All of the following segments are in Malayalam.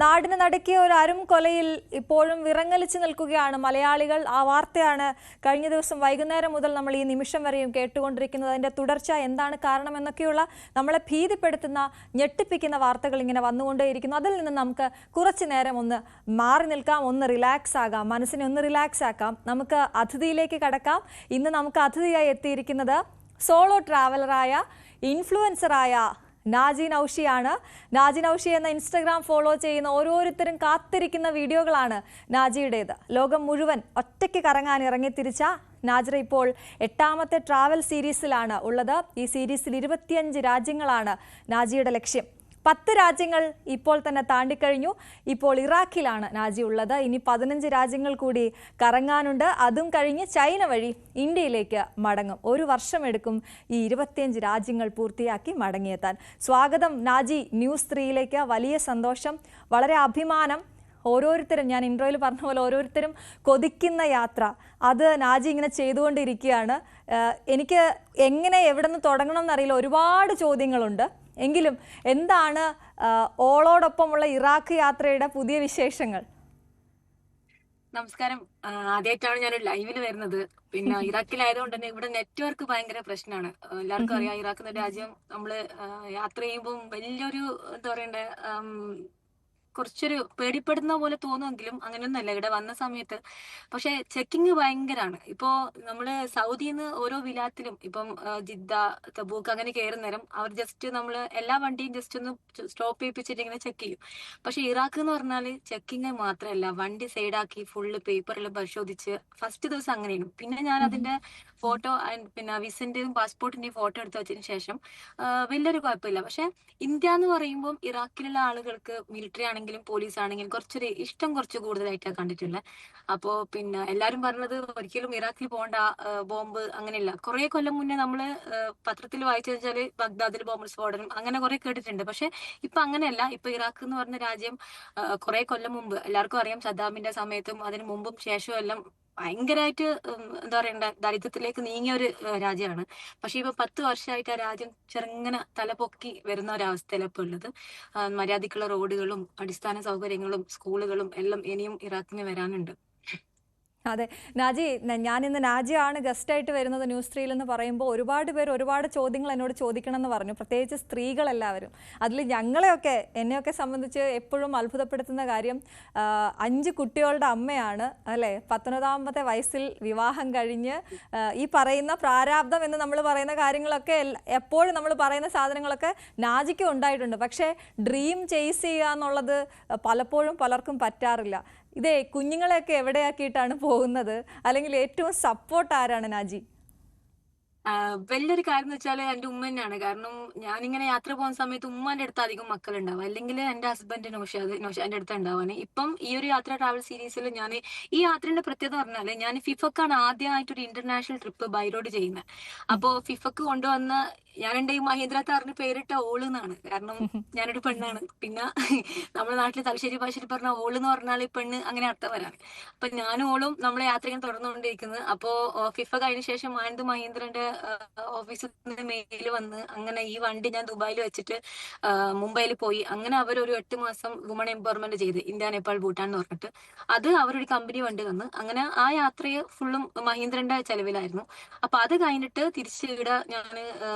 നാടിന് നടുക്കിയ ഒരു അരും കൊലയിൽ ഇപ്പോഴും വിറങ്ങലിച്ചു നിൽക്കുകയാണ് മലയാളികൾ. ആ വാർത്തയാണ് കഴിഞ്ഞ ദിവസം വൈകുന്നേരം മുതൽ നമ്മൾ ഈ നിമിഷം വരെയും കേട്ടുകൊണ്ടിരിക്കുന്നത്. അതിന്റെ തുടർച്ച എന്താണ് കാരണമെന്നൊക്കെയുള്ള നമ്മളെ ഭീതിപ്പെടുത്തുന്ന ഞെട്ടിപ്പിക്കുന്ന വാർത്തകൾ ഇങ്ങനെ വന്നുകൊണ്ടേയിരിക്കുന്നു. അതിൽ നിന്ന് നമുക്ക് കുറച്ചു നേരം ഒന്ന് മാറി നിൽക്കാം, ഒന്ന് റിലാക്സ് ആകാം, മനസ്സിനെ ഒന്ന് റിലാക്സ് ആക്കാം. നമുക്ക് അതിഥിയിലേക്ക് കടക്കാം. ഇന്ന് നമുക്ക് അതിഥിയായി എത്തിയിരിക്കുന്നത് സോളോ ട്രാവലറായ ഇൻഫ്ലുവൻസറായ നാജി നൌഷിയാണ്. നാജി നൌഷി എന്ന ഇൻസ്റ്റഗ്രാം ഫോളോ ചെയ്യുന്ന ഓരോരുത്തരും കാത്തിരിക്കുന്ന വീഡിയോകളാണ് നാജിയുടേത്. ലോകം മുഴുവൻ ഒറ്റയ്ക്ക് കറങ്ങാൻ ഇറങ്ങിത്തിരിച്ച നാജിറ ഇപ്പോൾ 8ാമത്തെ ട്രാവൽ സീരീസിലാണ് ഉള്ളത്. ഈ സീരീസിൽ 25 രാജ്യങ്ങളാണ് നാജിയുടെ ലക്ഷ്യം. 10 രാജ്യങ്ങൾ ഇപ്പോൾ തന്നെ താണ്ടിക്കഴിഞ്ഞു. ഇപ്പോൾ ഇറാഖിലാണ് നാജി ഉള്ളത്. ഇനി 15 രാജ്യങ്ങൾ കൂടി കറങ്ങാനുണ്ട്. അതും കഴിഞ്ഞ് ചൈന വഴി ഇന്ത്യയിലേക്ക് മടങ്ങും. 1 വർഷമെടുക്കും ഈ 25 രാജ്യങ്ങൾ പൂർത്തിയാക്കി മടങ്ങിയെത്താൻ. സ്വാഗതം നാജി ന്യൂസ് 3യിലേക്ക്. വലിയ സന്തോഷം, വളരെ അഭിമാനം. ഓരോരുത്തരും, ഞാൻ ഇൻട്രോയിൽ പറഞ്ഞ പോലെ, ഓരോരുത്തരും കൊതിക്കുന്ന യാത്ര അത് നാജി ഇങ്ങനെ ചെയ്തുകൊണ്ടിരിക്കുകയാണ്. എനിക്ക് എങ്ങനെ എവിടെ നിന്ന് തുടങ്ങണം എന്നറിയില്ല, ഒരുപാട് ചോദ്യങ്ങളുണ്ട്. എങ്കിലും എന്താണ് ഓളോടൊപ്പമുള്ള ഇറാഖ് യാത്രയുടെ പുതിയ വിശേഷങ്ങൾ? നമസ്കാരം. ആദ്യമായിട്ടാണ് ഞാൻ ലൈവിൽ വരുന്നത്. പിന്നെ ഇറാഖിലായതുകൊണ്ട് തന്നെ ഇവിടെ നെറ്റ്വർക്ക് ഭയങ്കര പ്രശ്നമാണ്. എല്ലാവർക്കും അറിയാം, ഇറാഖ് എന്ന രാജ്യം നമ്മള് യാത്ര ചെയ്യുമ്പോൾ വലിയൊരു എന്താ പറയണ്ടേ, കുറച്ചൊരു പേടിപ്പെടുന്ന പോലെ തോന്നുമെങ്കിലും അങ്ങനെയൊന്നുമല്ല ഇവിടെ വന്ന സമയത്ത്. പക്ഷെ ചെക്കിങ് ഭയങ്കരമാണ്. ഇപ്പോ നമ്മള് സൗദിന്ന് ഓരോ വിലാത്തിലും ഇപ്പം ജിദ്ദ, തബൂക്ക് അങ്ങനെ കയറുന്ന നേരം അവർ ജസ്റ്റ് നമ്മള് എല്ലാ വണ്ടിയും ജസ്റ്റ് ഒന്ന് സ്റ്റോപ്പ് ചെയ്യിപ്പിച്ചിട്ട് ഇങ്ങനെ ചെക്ക് ചെയ്യും. പക്ഷെ ഇറാഖ് എന്ന് പറഞ്ഞാല് ചെക്കിങ് മാത്രമല്ല, വണ്ടി സൈഡാക്കി ഫുള്ള് പേപ്പറെല്ലാം പരിശോധിച്ച് ഫസ്റ്റ് ദിവസം അങ്ങനെയാണ്. പിന്നെ ഞാൻ അതിന്റെ ഫോട്ടോ, പിന്നെ വിസന്റെയും പാസ്പോർട്ടിന്റെയും ഫോട്ടോ എടുത്ത് വെച്ചതിന് ശേഷം വലിയൊരു കുഴപ്പമില്ല. പക്ഷെ ഇന്ത്യ എന്ന് പറയുമ്പോൾ ഇറാഖിലുള്ള ആളുകൾക്ക് മിലിറ്ററി ആണെങ്കിലും പോലീസ് ആണെങ്കിലും കുറച്ചൊരു ഇഷ്ടം കുറച്ച് കൂടുതലായിട്ടാണ് കണ്ടിട്ടുള്ളത്. അപ്പോ പിന്നെ എല്ലാരും പറഞ്ഞത് ഒരിക്കലും ഇറാഖിൽ പോകണ്ട, ബോംബ് അങ്ങനെയല്ല. കുറെ കൊല്ലം മുന്നേ നമ്മള് പത്രത്തിൽ വായിച്ചു വെച്ചാല് ബഗ്ദാദിൽ ബോംബ് സ്ഫോടനം അങ്ങനെ കുറെ കേട്ടിട്ടുണ്ട്. പക്ഷെ ഇപ്പൊ അങ്ങനെയല്ല. ഇപ്പൊ ഇറാഖ് എന്ന് പറഞ്ഞ രാജ്യം കുറെ കൊല്ലം മുമ്പ് എല്ലാവർക്കും അറിയാം, സദ്ദാമിന്റെ സമയത്തും അതിന് മുമ്പും ശേഷവും എല്ലാം ഭയങ്കരമായിട്ട് എന്താ പറയണ്ട ദാരിദ്ര്യത്തിലേക്ക് നീങ്ങിയ ഒരു രാജ്യമാണ്. പക്ഷെ ഇപ്പൊ 10 വർഷമായിട്ട് ആ രാജ്യം ചെറുങ്ങനെ തലപൊക്കി വരുന്ന ഒരവസ്ഥയിലാണ് ഇപ്പൊ ഉള്ളത്. മര്യാദക്കുള്ള റോഡുകളും അടിസ്ഥാന സൗകര്യങ്ങളും സ്കൂളുകളും എല്ലാം ഇനിയും ഇറാഖിന് വരാനുണ്ട്. അതെ നാജി, ഞാനിന്ന് നാജിയാണ് ഗസ്റ്റായിട്ട് വരുന്നത് ന്യൂസ് 3യിൽ എന്ന് പറയുമ്പോൾ ഒരുപാട് പേർ ഒരുപാട് ചോദ്യങ്ങൾ എന്നോട് ചോദിക്കണം എന്ന് പറഞ്ഞു, പ്രത്യേകിച്ച് സ്ത്രീകളെല്ലാവരും. അതിൽ ഞങ്ങളെയൊക്കെ, എന്നെയൊക്കെ സംബന്ധിച്ച് എപ്പോഴും അത്ഭുതപ്പെടുത്തുന്ന കാര്യം, 5 കുട്ടികളുടെ അമ്മയാണ് അല്ലേ, 19ാമത്തെ വയസ്സിൽ വിവാഹം കഴിഞ്ഞ് ഈ പറയുന്ന പ്രാരാബ്ദം എന്ന് നമ്മൾ പറയുന്ന കാര്യങ്ങളൊക്കെ എപ്പോഴും നമ്മൾ പറയുന്ന സാധനങ്ങളൊക്കെ നാജിക്ക് ഉണ്ടായിട്ടുണ്ട്. പക്ഷേ ഡ്രീം ചേസ് ചെയ്യുക എന്നുള്ളത് പലപ്പോഴും പലർക്കും പറ്റാറില്ല. ഇതേ കുഞ്ഞുങ്ങളെയൊക്കെ എവിടെയാക്കിയിട്ടാണ് പോകുന്നത്, അല്ലെങ്കിൽ ഏറ്റവും സപ്പോർട്ട് ആരാണ് നാജി? വലിയൊരു കാര്യം എന്ന് വെച്ചാല് എന്റെ ഉമ്മ തന്നെയാണ്. കാരണം ഞാനിങ്ങനെ യാത്ര പോകുന്ന സമയത്ത് ഉമ്മാന്റെ അടുത്ത് അധികം മക്കളുണ്ടാവും, അല്ലെങ്കിൽ എന്റെ ഹസ്ബൻഡ് നൗഷാന്റെ അടുത്ത് ഉണ്ടാവാന്. ഇപ്പം ഈ ഒരു യാത്ര ട്രാവൽ സീരീസിൽ ഞാൻ ഈ യാത്രയുടെ പ്രത്യേകത പറഞ്ഞാല്, ഞാൻ ഫിഫക്കാണ് ആദ്യമായിട്ടൊരു ഇന്റർനാഷണൽ ട്രിപ്പ് ബൈ റോഡ് ചെയ്യുന്നത്. അപ്പോ ഫിഫക്ക് കൊണ്ടുവന്ന ഞാൻ എന്റെ ഈ മഹീന്ദ്ര താറിന് പേരിട്ട ഓള് എന്നാണ്. കാരണം ഞാനൊരു പെണ്ണാണ്. പിന്നെ നമ്മുടെ നാട്ടില് തലശ്ശേരി ഭാഷയിൽ പറഞ്ഞ ഓള് എന്ന് പറഞ്ഞാൽ പെണ്ണ്, അങ്ങനെ അർത്ഥം വരാണ്. അപ്പൊ ഞാനും ഓളും നമ്മളെ യാത്ര ഇങ്ങനെ തുടർന്നുകൊണ്ടിരിക്കുന്നത്. അപ്പോ ഫിഫ കഴിഞ്ഞ ശേഷം ആനന്ദ് മഹീന്ദ്രന്റെ ഓഫീസിൽ നിന്ന് മെയിൽ വന്ന് അങ്ങനെ ഈ വണ്ടി ഞാൻ ദുബായിൽ വെച്ചിട്ട് മുംബൈയിൽ പോയി. അങ്ങനെ അവരൊരു 8 മാസം വുമൺ എംപവർമെന്റ് ചെയ്ത്, ഇന്ത്യ, നേപ്പാൾ, ഭൂട്ടാൻ എന്ന് പറഞ്ഞിട്ട്. അത് അവരൊരു കമ്പനി വണ്ടി തന്ന്. അങ്ങനെ ആ യാത്രയെ ഫുള്ളും മഹീന്ദ്രന്റെ ചെലവിലായിരുന്നു. അപ്പൊ അത് കഴിഞ്ഞിട്ട് തിരിച്ച് ഇവിടെ ഞാൻ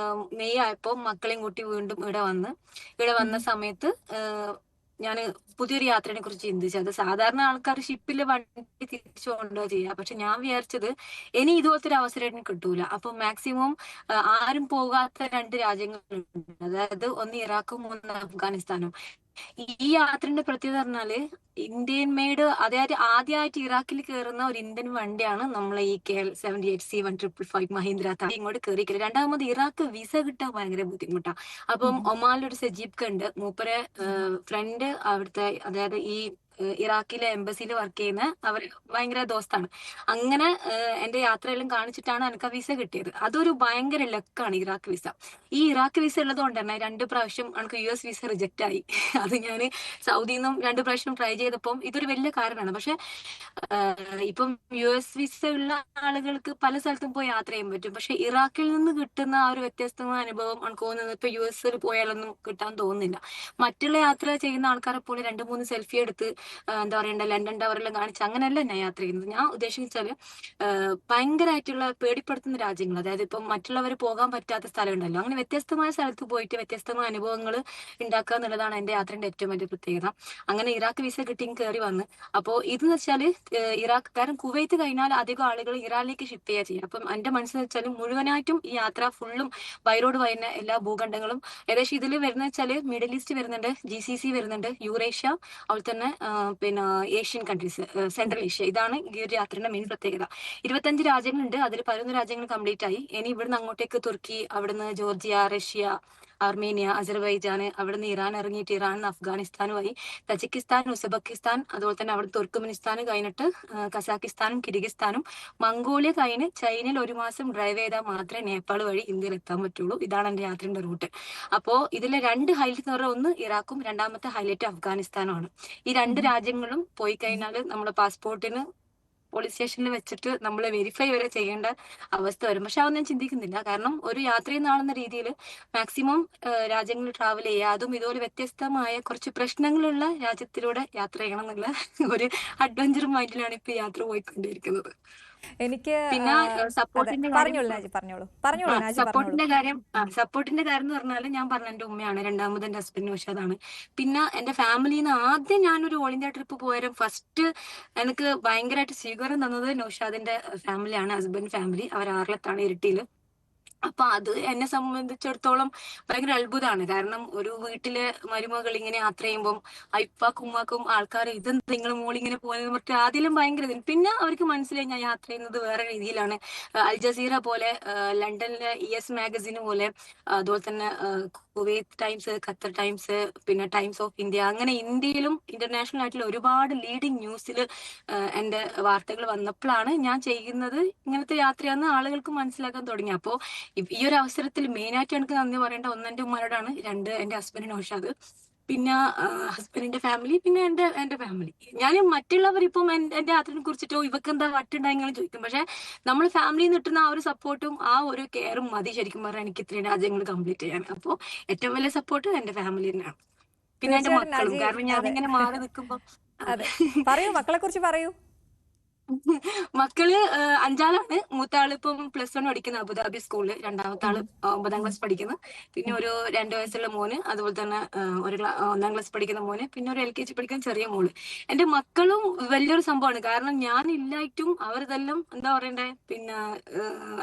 മെയ് ആയപ്പോ മക്കളെയും കൂട്ടി വീണ്ടും ഇവിടെ വന്ന സമയത്ത് ഞാൻ പുതിയൊരു യാത്രയെ കുറിച്ച് ചിന്തിച്ചത്. സാധാരണ ആൾക്കാർ ഷിപ്പിൽ വണ്ടി തിരിച്ചു കൊണ്ടുപോവുക ചെയ്യുക. പക്ഷെ ഞാൻ വിചാരിച്ചത് ഇനി ഇതുപോലത്തെ ഒരു അവസരം എനിക്ക് കിട്ടൂല. അപ്പൊ മാക്സിമം ആരും പോകാത്ത 2 രാജ്യങ്ങളുണ്ട്, അതായത് ഒന്ന് ഇറാഖും ഒന്ന് അഫ്ഗാനിസ്ഥാനും. ഈ യാത്രയുടെ പ്രത്യേകത പറഞ്ഞാല് ഇന്ത്യൻ മെയ്ഡ്, അതായത് ആദ്യമായിട്ട് ഇറാഖിൽ കയറുന്ന ഒരു ഇന്ത്യൻ വണ്ടിയാണ് നമ്മളെ ഈ KL 78 C1555 മഹീന്ദ്ര താർ. ഇങ്ങോട്ട് കയറിക്കില്ല. രണ്ടാമത് ഇറാഖ് വിസ കിട്ടാൻ ഭയങ്കര ബുദ്ധിമുട്ടാണ്. അപ്പം ഒമാനിലൊരു സജീബ് ഉണ്ട്, മൂപ്പരെ ഫ്രണ്ട് അവിടുത്തെ, അതായത് ഈ ഇറാഖിലെ എംബസിയിൽ വർക്ക് ചെയ്യുന്ന അവർ ഭയങ്കര ദോസ്താണ്. അങ്ങനെ എന്റെ യാത്രയെല്ലാം കാണിച്ചിട്ടാണ് എനിക്ക് ആ വിസ കിട്ടിയത്. അതൊരു ഭയങ്കര ലക്കാണ് ഇറാഖ് വിസ. ഈ ഇറാഖ് വിസ ഉള്ളത് കൊണ്ട് തന്നെ 2 പ്രാവശ്യം എനിക്ക് US വിസ റിജക്റ്റ് ആയി. അത് ഞാൻ സൗദിയിൽ നിന്നും 2 പ്രാവശ്യം ട്രൈ ചെയ്തപ്പം ഇതൊരു വലിയ കാരണമാണ്. പക്ഷെ ഇപ്പം US വിസ ഉള്ള ആളുകൾക്ക് പല സ്ഥലത്തും പോയി യാത്ര ചെയ്യാൻ പറ്റും. പക്ഷെ ഇറാഖിൽ നിന്ന് കിട്ടുന്ന ആ ഒരു വ്യത്യസ്തമായ അനുഭവം എനിക്ക് തോന്നുന്നത് ഇപ്പൊ US പോയാലൊന്നും കിട്ടാൻ തോന്നുന്നില്ല. മറ്റുള്ള യാത്ര ചെയ്യുന്ന ആൾക്കാരെ പോലെ 2-3 സെൽഫി എടുത്ത് എന്താ പറയണ്ട ലണ്ടൻ ടവറെല്ലാം കാണിച്ച് അങ്ങനെയല്ല ഞാൻ യാത്ര ചെയ്യുന്നത്. ഞാൻ ഉദ്ദേശിച്ചാല് ഭയങ്കരമായിട്ടുള്ള പേടിപ്പെടുത്തുന്ന രാജ്യങ്ങൾ, അതായത് ഇപ്പം മറ്റുള്ളവർ പോകാൻ പറ്റാത്ത സ്ഥലം ഉണ്ടല്ലോ, അങ്ങനെ വ്യത്യസ്തമായ സ്ഥലത്ത് പോയിട്ട് വ്യത്യസ്തമായ അനുഭവങ്ങൾ ഉണ്ടാക്കുക എന്നുള്ളതാണ് എന്റെ യാത്രയുടെ ഏറ്റവും വലിയ പ്രത്യേകത. അങ്ങനെ ഇറാഖ് വിസ കിട്ടി കയറി വന്ന്. അപ്പോൾ ഇതെന്ന് വെച്ചാല് ഇറാഖ്, കാരണം കുവൈത്ത് കഴിഞ്ഞാൽ അധികം ആളുകൾ ഇറാനിലേക്ക് ഷിഫ്റ്റ് ചെയ്യുക ചെയ്യുക. അപ്പം എന്റെ മനസ്സിൽ വെച്ചാൽ മുഴുവനായിട്ടും ഈ യാത്ര ഫുള്ളും ബൈറോഡ് വരുന്ന എല്ലാ ഭൂഖണ്ഡങ്ങളും ഏകദേശം ഇതിൽ വരുന്ന വെച്ചാല് മിഡിൽ ഈസ്റ്റ് വരുന്നുണ്ട്, GCC വരുന്നുണ്ട്, യൂറേഷ്യ, അതുപോലെ തന്നെ പിന്നെ ഏഷ്യൻ കൺട്രീസ്, സെൻട്രൽ ഏഷ്യ. ഇതാണ് ഈ ഒരു യാത്രയുടെ മെയിൻ പ്രത്യേകത. 25 രാജ്യങ്ങളുണ്ട്, അതിൽ 11 രാജ്യങ്ങൾ കംപ്ലീറ്റ് ആയി. ഇനി ഇവിടുന്ന് അങ്ങോട്ടേക്ക് തുർക്കി, അവിടുന്ന് ജോർജിയ, റഷ്യ, അർമേനിയ, അസർബൈജാൻ, അവിടുന്ന് ഇറാൻ ഇറങ്ങിയിട്ട് ഇറാൻ അഫ്ഗാനിസ്ഥാനുമായി, തജിക്കിസ്ഥാൻ, ഉസ്ബെക്കിസ്ഥാൻ, അതുപോലെ തന്നെ അവിടെ തുർക്ക്മെനിസ്ഥാൻ കഴിഞ്ഞിട്ട് കസാക്കിസ്ഥാനും കിർഗിസ്ഥാനും, മംഗോളിയ കഴിഞ്ഞ് ചൈനയിൽ 1 മാസം ഡ്രൈവ് ചെയ്താൽ മാത്രമേ നേപ്പാൾ വഴി ഇന്ത്യയിൽ എത്താൻ പറ്റുള്ളൂ. ഇതാണ് എന്റെ യാത്രയുടെ റൂട്ട്. അപ്പോ ഇതിലെ 2 ഹൈലൈറ്റ് എന്ന് പറഞ്ഞാൽ ഒന്ന് ഇറാഖും, രണ്ടാമത്തെ ഹൈലൈറ്റ് അഫ്ഗാനിസ്ഥാനുമാണ്. ഈ 2 രാജ്യങ്ങളും പോയി കഴിഞ്ഞാൽ നമ്മുടെ പാസ്പോർട്ടിന് പോലീസ് സ്റ്റേഷനിൽ വെച്ചിട്ട് നമ്മൾ വെരിഫൈ വരെ ചെയ്യേണ്ട അവസ്ഥ വരും. പക്ഷെ അതൊന്നും ഞാൻ ചിന്തിക്കുന്നില്ല. കാരണം ഒരു യാത്രയിൽ നാളുന്ന രീതിയിൽ മാക്സിമം രാജ്യങ്ങളിൽ ട്രാവൽ ചെയ്യുക, അതും ഇതുപോലെ വ്യത്യസ്തമായ കുറച്ച് പ്രശ്നങ്ങളുള്ള രാജ്യത്തിലൂടെ യാത്ര ചെയ്യണം എന്നുള്ള ഒരു അഡ്വഞ്ചർ മൈൻഡിലാണ് ഇപ്പൊ യാത്ര പോയിക്കൊണ്ടിരിക്കുന്നത്. എനിക്ക് പിന്നെ സപ്പോർട്ടിന്റെ പറഞ്ഞോളൂ നാജി, പറഞ്ഞോളൂ പറഞ്ഞോളൂ നാജി, പറഞ്ഞോളൂ. സപ്പോർട്ടിന്റെ കാര്യം എന്ന് പറഞ്ഞാൽ ഞാൻ പറഞ്ഞ എന്റെ ഉമ്മയാണ്, രണ്ടാമത് എന്റെ ഹസ്ബൻഡ് നൗഷാദാണ്. പിന്നെ എന്റെ ഫാമിലിയിൽ നിന്ന് ആദ്യം ഞാനൊരു ഓൾ ഇന്ത്യ ട്രിപ്പ് പോയാലും ഫസ്റ്റ് എനിക്ക് ഭയങ്കരമായിട്ട് സ്വീകാരം തന്നത് നൗഷാദിന്റെ ഫാമിലിയാണ്, ഹസ്ബൻഡ് ഫാമിലി. അവർ ആർലത്താണ്, ഇരിട്ടിയില്. അപ്പൊ അത് എന്നെ സംബന്ധിച്ചിടത്തോളം ഭയങ്കര അത്ഭുതമാണ്. കാരണം ഒരു വീട്ടിലെ മരുമകൾ ഇങ്ങനെ യാത്ര ചെയ്യുമ്പോൾ ഇപ്പാക്കും ഉമ്മാക്കും ആൾക്കാർ ഇത് നിങ്ങൾ മോളിങ്ങനെ പോകുന്നത് പറഞ്ഞിട്ട് ആദ്യം ഭയങ്കര ഇതിന്. പിന്നെ അവർക്ക് മനസ്സിലായി ഞാൻ യാത്ര ചെയ്യുന്നത് വേറെ രീതിയിലാണ്. അൽ ജസീറ പോലെ, ലണ്ടനിലെ ES മാഗസിൻ പോലെ, അതുപോലെ തന്നെ കുവൈത്ത് ടൈംസ്, ഖത്തർ ടൈംസ്, പിന്നെ ടൈംസ് ഓഫ് ഇന്ത്യ, അങ്ങനെ ഇന്ത്യയിലും ഇന്റർനാഷണൽ ആയിട്ടുള്ള ഒരുപാട് ലീഡിങ് ന്യൂസിൽ എന്റെ വാർത്തകൾ വന്നപ്പോഴാണ് ഞാൻ ചെയ്യുന്നത് ഇങ്ങനത്തെ യാത്രയാന്ന് ആളുകൾക്ക് മനസ്സിലാക്കാൻ തുടങ്ങി. അപ്പോ ഈ ഒരു അവസരത്തിൽ മെയിനായിട്ട് എനിക്ക് നന്ദി പറയേണ്ട ഒന്ന് എന്റെ ഉമ്മാരോടാണ്, 2 എന്റെ ഹസ്ബൻഡ് നൗഷാദ്, പിന്നെ ഹസ്ബൻഡിന്റെ ഫാമിലി, പിന്നെ എന്റെ ഫാമിലി. ഞാൻ മറ്റുള്ളവർ ഇപ്പം എന്റെ യാത്രയെ കുറിച്ചിട്ടോ ഇവക്ക് എന്താ വട്ടുണ്ടായെങ്കിലും ചോദിക്കും. പക്ഷെ നമ്മൾ ഫാമിലിയിൽ നിന്ന് കിട്ടുന്ന ആ ഒരു സപ്പോർട്ടും ആ ഒരു കെയറും മതി ശരിക്കും പറഞ്ഞാൽ എനിക്ക് ഇത്രയും രാജ്യങ്ങൾ കംപ്ലീറ്റ് ചെയ്യാൻ. അപ്പോൾ ഏറ്റവും വലിയ സപ്പോർട്ട് എന്റെ ഫാമിലി തന്നെയാണ്. പിന്നെ എന്റെ തീർച്ചയായിട്ടും മക്കളും, നാജി. കാരണം ഞാനിങ്ങനെ മാറി നിൽക്കുമ്പോ അതെ, പറയൂ, മക്കളെ കുറിച്ച് പറയൂ. മക്കള് 5 ആളാണ്. മൂത്ത ആള് ഇപ്പം +1 പഠിക്കുന്ന അബുദാബി സ്കൂളില്, രണ്ടാമത്തെ ആള് 9ാം ക്ലാസ് പഠിക്കുന്നു, പിന്നെ ഒരു 2 വയസ്സുള്ള മോന്, അതുപോലെ തന്നെ ഒരു 1ാം ക്ലാസ് പഠിക്കുന്ന മോന്, പിന്നെ ഒരു LKG പഠിക്കുന്ന ചെറിയ മോള്. എന്റെ മക്കളും വലിയൊരു സംഭവമാണ്. കാരണം ഞാൻ ഇല്ലായിട്ടും അവരിതെല്ലാം എന്താ പറയണ്ടേ, പിന്നെ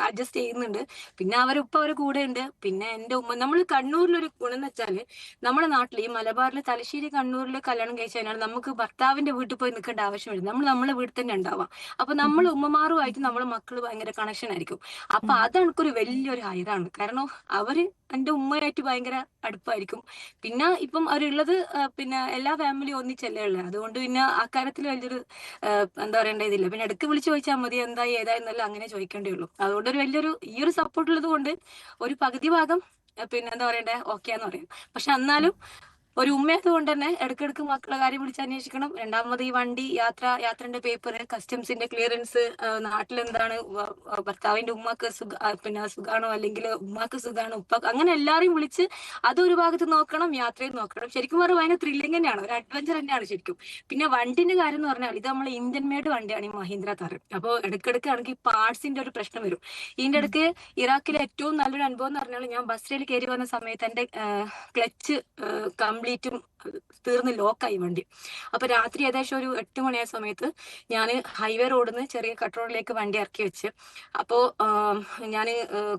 അഡ്ജസ്റ്റ് ചെയ്യുന്നുണ്ട്. പിന്നെ അവരെ കൂടെ ഉണ്ട്. പിന്നെ എന്റെ ഉമ്മ, നമ്മൾ കണ്ണൂരിലൊരു ഗുണം എന്ന് വെച്ചാല്, നമ്മുടെ നാട്ടിൽ ഈ മലബാറിൽ തലശ്ശേരി കണ്ണൂരിൽ കല്യാണം കഴിച്ചു കഴിഞ്ഞാൽ നമുക്ക് ഭർത്താവിന്റെ വീട്ടിൽ പോയി നിൽക്കേണ്ട ആവശ്യമില്ല. നമ്മൾ നമ്മളെ വീട്ടിൽ തന്നെ ഉണ്ടാവാം. അപ്പൊ നമ്മൾ ഉമ്മമാരുമായിട്ട് നമ്മളെ മക്കള് ഭയങ്കര കണക്ഷൻ ആയിരിക്കും. അപ്പൊ അത് എനിക്കൊരു വലിയൊരു ഹൈറാണ്. കാരണം അവര് എന്റെ ഉമ്മയായിട്ട് ഭയങ്കര അടുപ്പായിരിക്കും. പിന്നെ ഇപ്പം അവരുള്ളത് പിന്നെ എല്ലാ ഫാമിലിയും ഒന്നിച്ചല്ലേ ഉള്ളത്. അതുകൊണ്ട് പിന്നെ അക്കാര്യത്തിൽ വലിയൊരു എന്താ പറയേണ്ട ഇതില്ല. പിന്നെ ഇടയ്ക്ക് വിളിച്ചു ചോദിച്ചാൽ മതി എന്തായി ഏതായെന്നല്ല, അങ്ങനെ ചോദിക്കേണ്ടേ ഉള്ളൂ. അതുകൊണ്ട് ഒരു വലിയൊരു ഈ ഒരു സപ്പോർട്ട് ഉള്ളത് കൊണ്ട് ഒരു പകുതി ഭാഗം പിന്നെ എന്താ പറയണ്ടേ ഓക്കെയാന്ന് പറയും. പക്ഷെ എന്നാലും ഒരു ഉമ്മയത് കൊണ്ട് തന്നെ ഇടയ്ക്കിടയ്ക്ക് മക്കളെ കാര്യം വിളിച്ച് അന്വേഷിക്കണം. രണ്ടാമത് ഈ വണ്ടി യാത്രന്റെ പേപ്പർ, കസ്റ്റംസിന്റെ ക്ലിയറൻസ്, നാട്ടിലെന്താണ്, ഭർത്താവിന്റെ ഉമ്മാക്ക് പിന്നെ സുഖാണോ, അല്ലെങ്കിൽ ഉമ്മാക്ക് സുഖാണോ, ഉപ്പാക്ക്, അങ്ങനെ എല്ലാരെയും വിളിച്ച് അതൊരു ഭാഗത്ത് നോക്കണം, യാത്രയും നോക്കണം. ശരിക്കും പറഞ്ഞാൽ ഭയങ്കര ത്രില്ലിംഗ് തന്നെയാണ്, ഒരു അഡ്വഞ്ചർ തന്നെയാണ് ശരിക്കും. പിന്നെ വണ്ടിന്റെ കാര്യം എന്ന് പറഞ്ഞാൽ ഇത് നമ്മളെ ഇന്ത്യൻ മേഡ് വണ്ടിയാണ്, ഈ മഹീന്ദ്ര താർ. അപ്പോൾ ഇടയ്ക്കിടയ്ക്ക് ആണെങ്കിൽ പാർട്സിന്റെ ഒരു പ്രശ്നം വരും. ഇതിന്റെ ഇടയ്ക്ക് ഇറാഖിലെ ഏറ്റവും നല്ലൊരു അനുഭവം എന്ന് പറഞ്ഞാൽ, ഞാൻ ബസ്സിൽ കയറി വന്ന സമയത്ത് എന്റെ ക്ലച്ച് കംപ്ലീറ്റും തീർന്ന് ലോക്കായി വണ്ടി. അപ്പൊ രാത്രി ഏകദേശം ഒരു 8 മണിയായ സമയത്ത് ഞാൻ ഹൈവേ റോഡിൽ നിന്ന് ചെറിയ കട്ട് റോഡിലേക്ക് വണ്ടി ഇറക്കി വെച്ച്. അപ്പോ ഞാൻ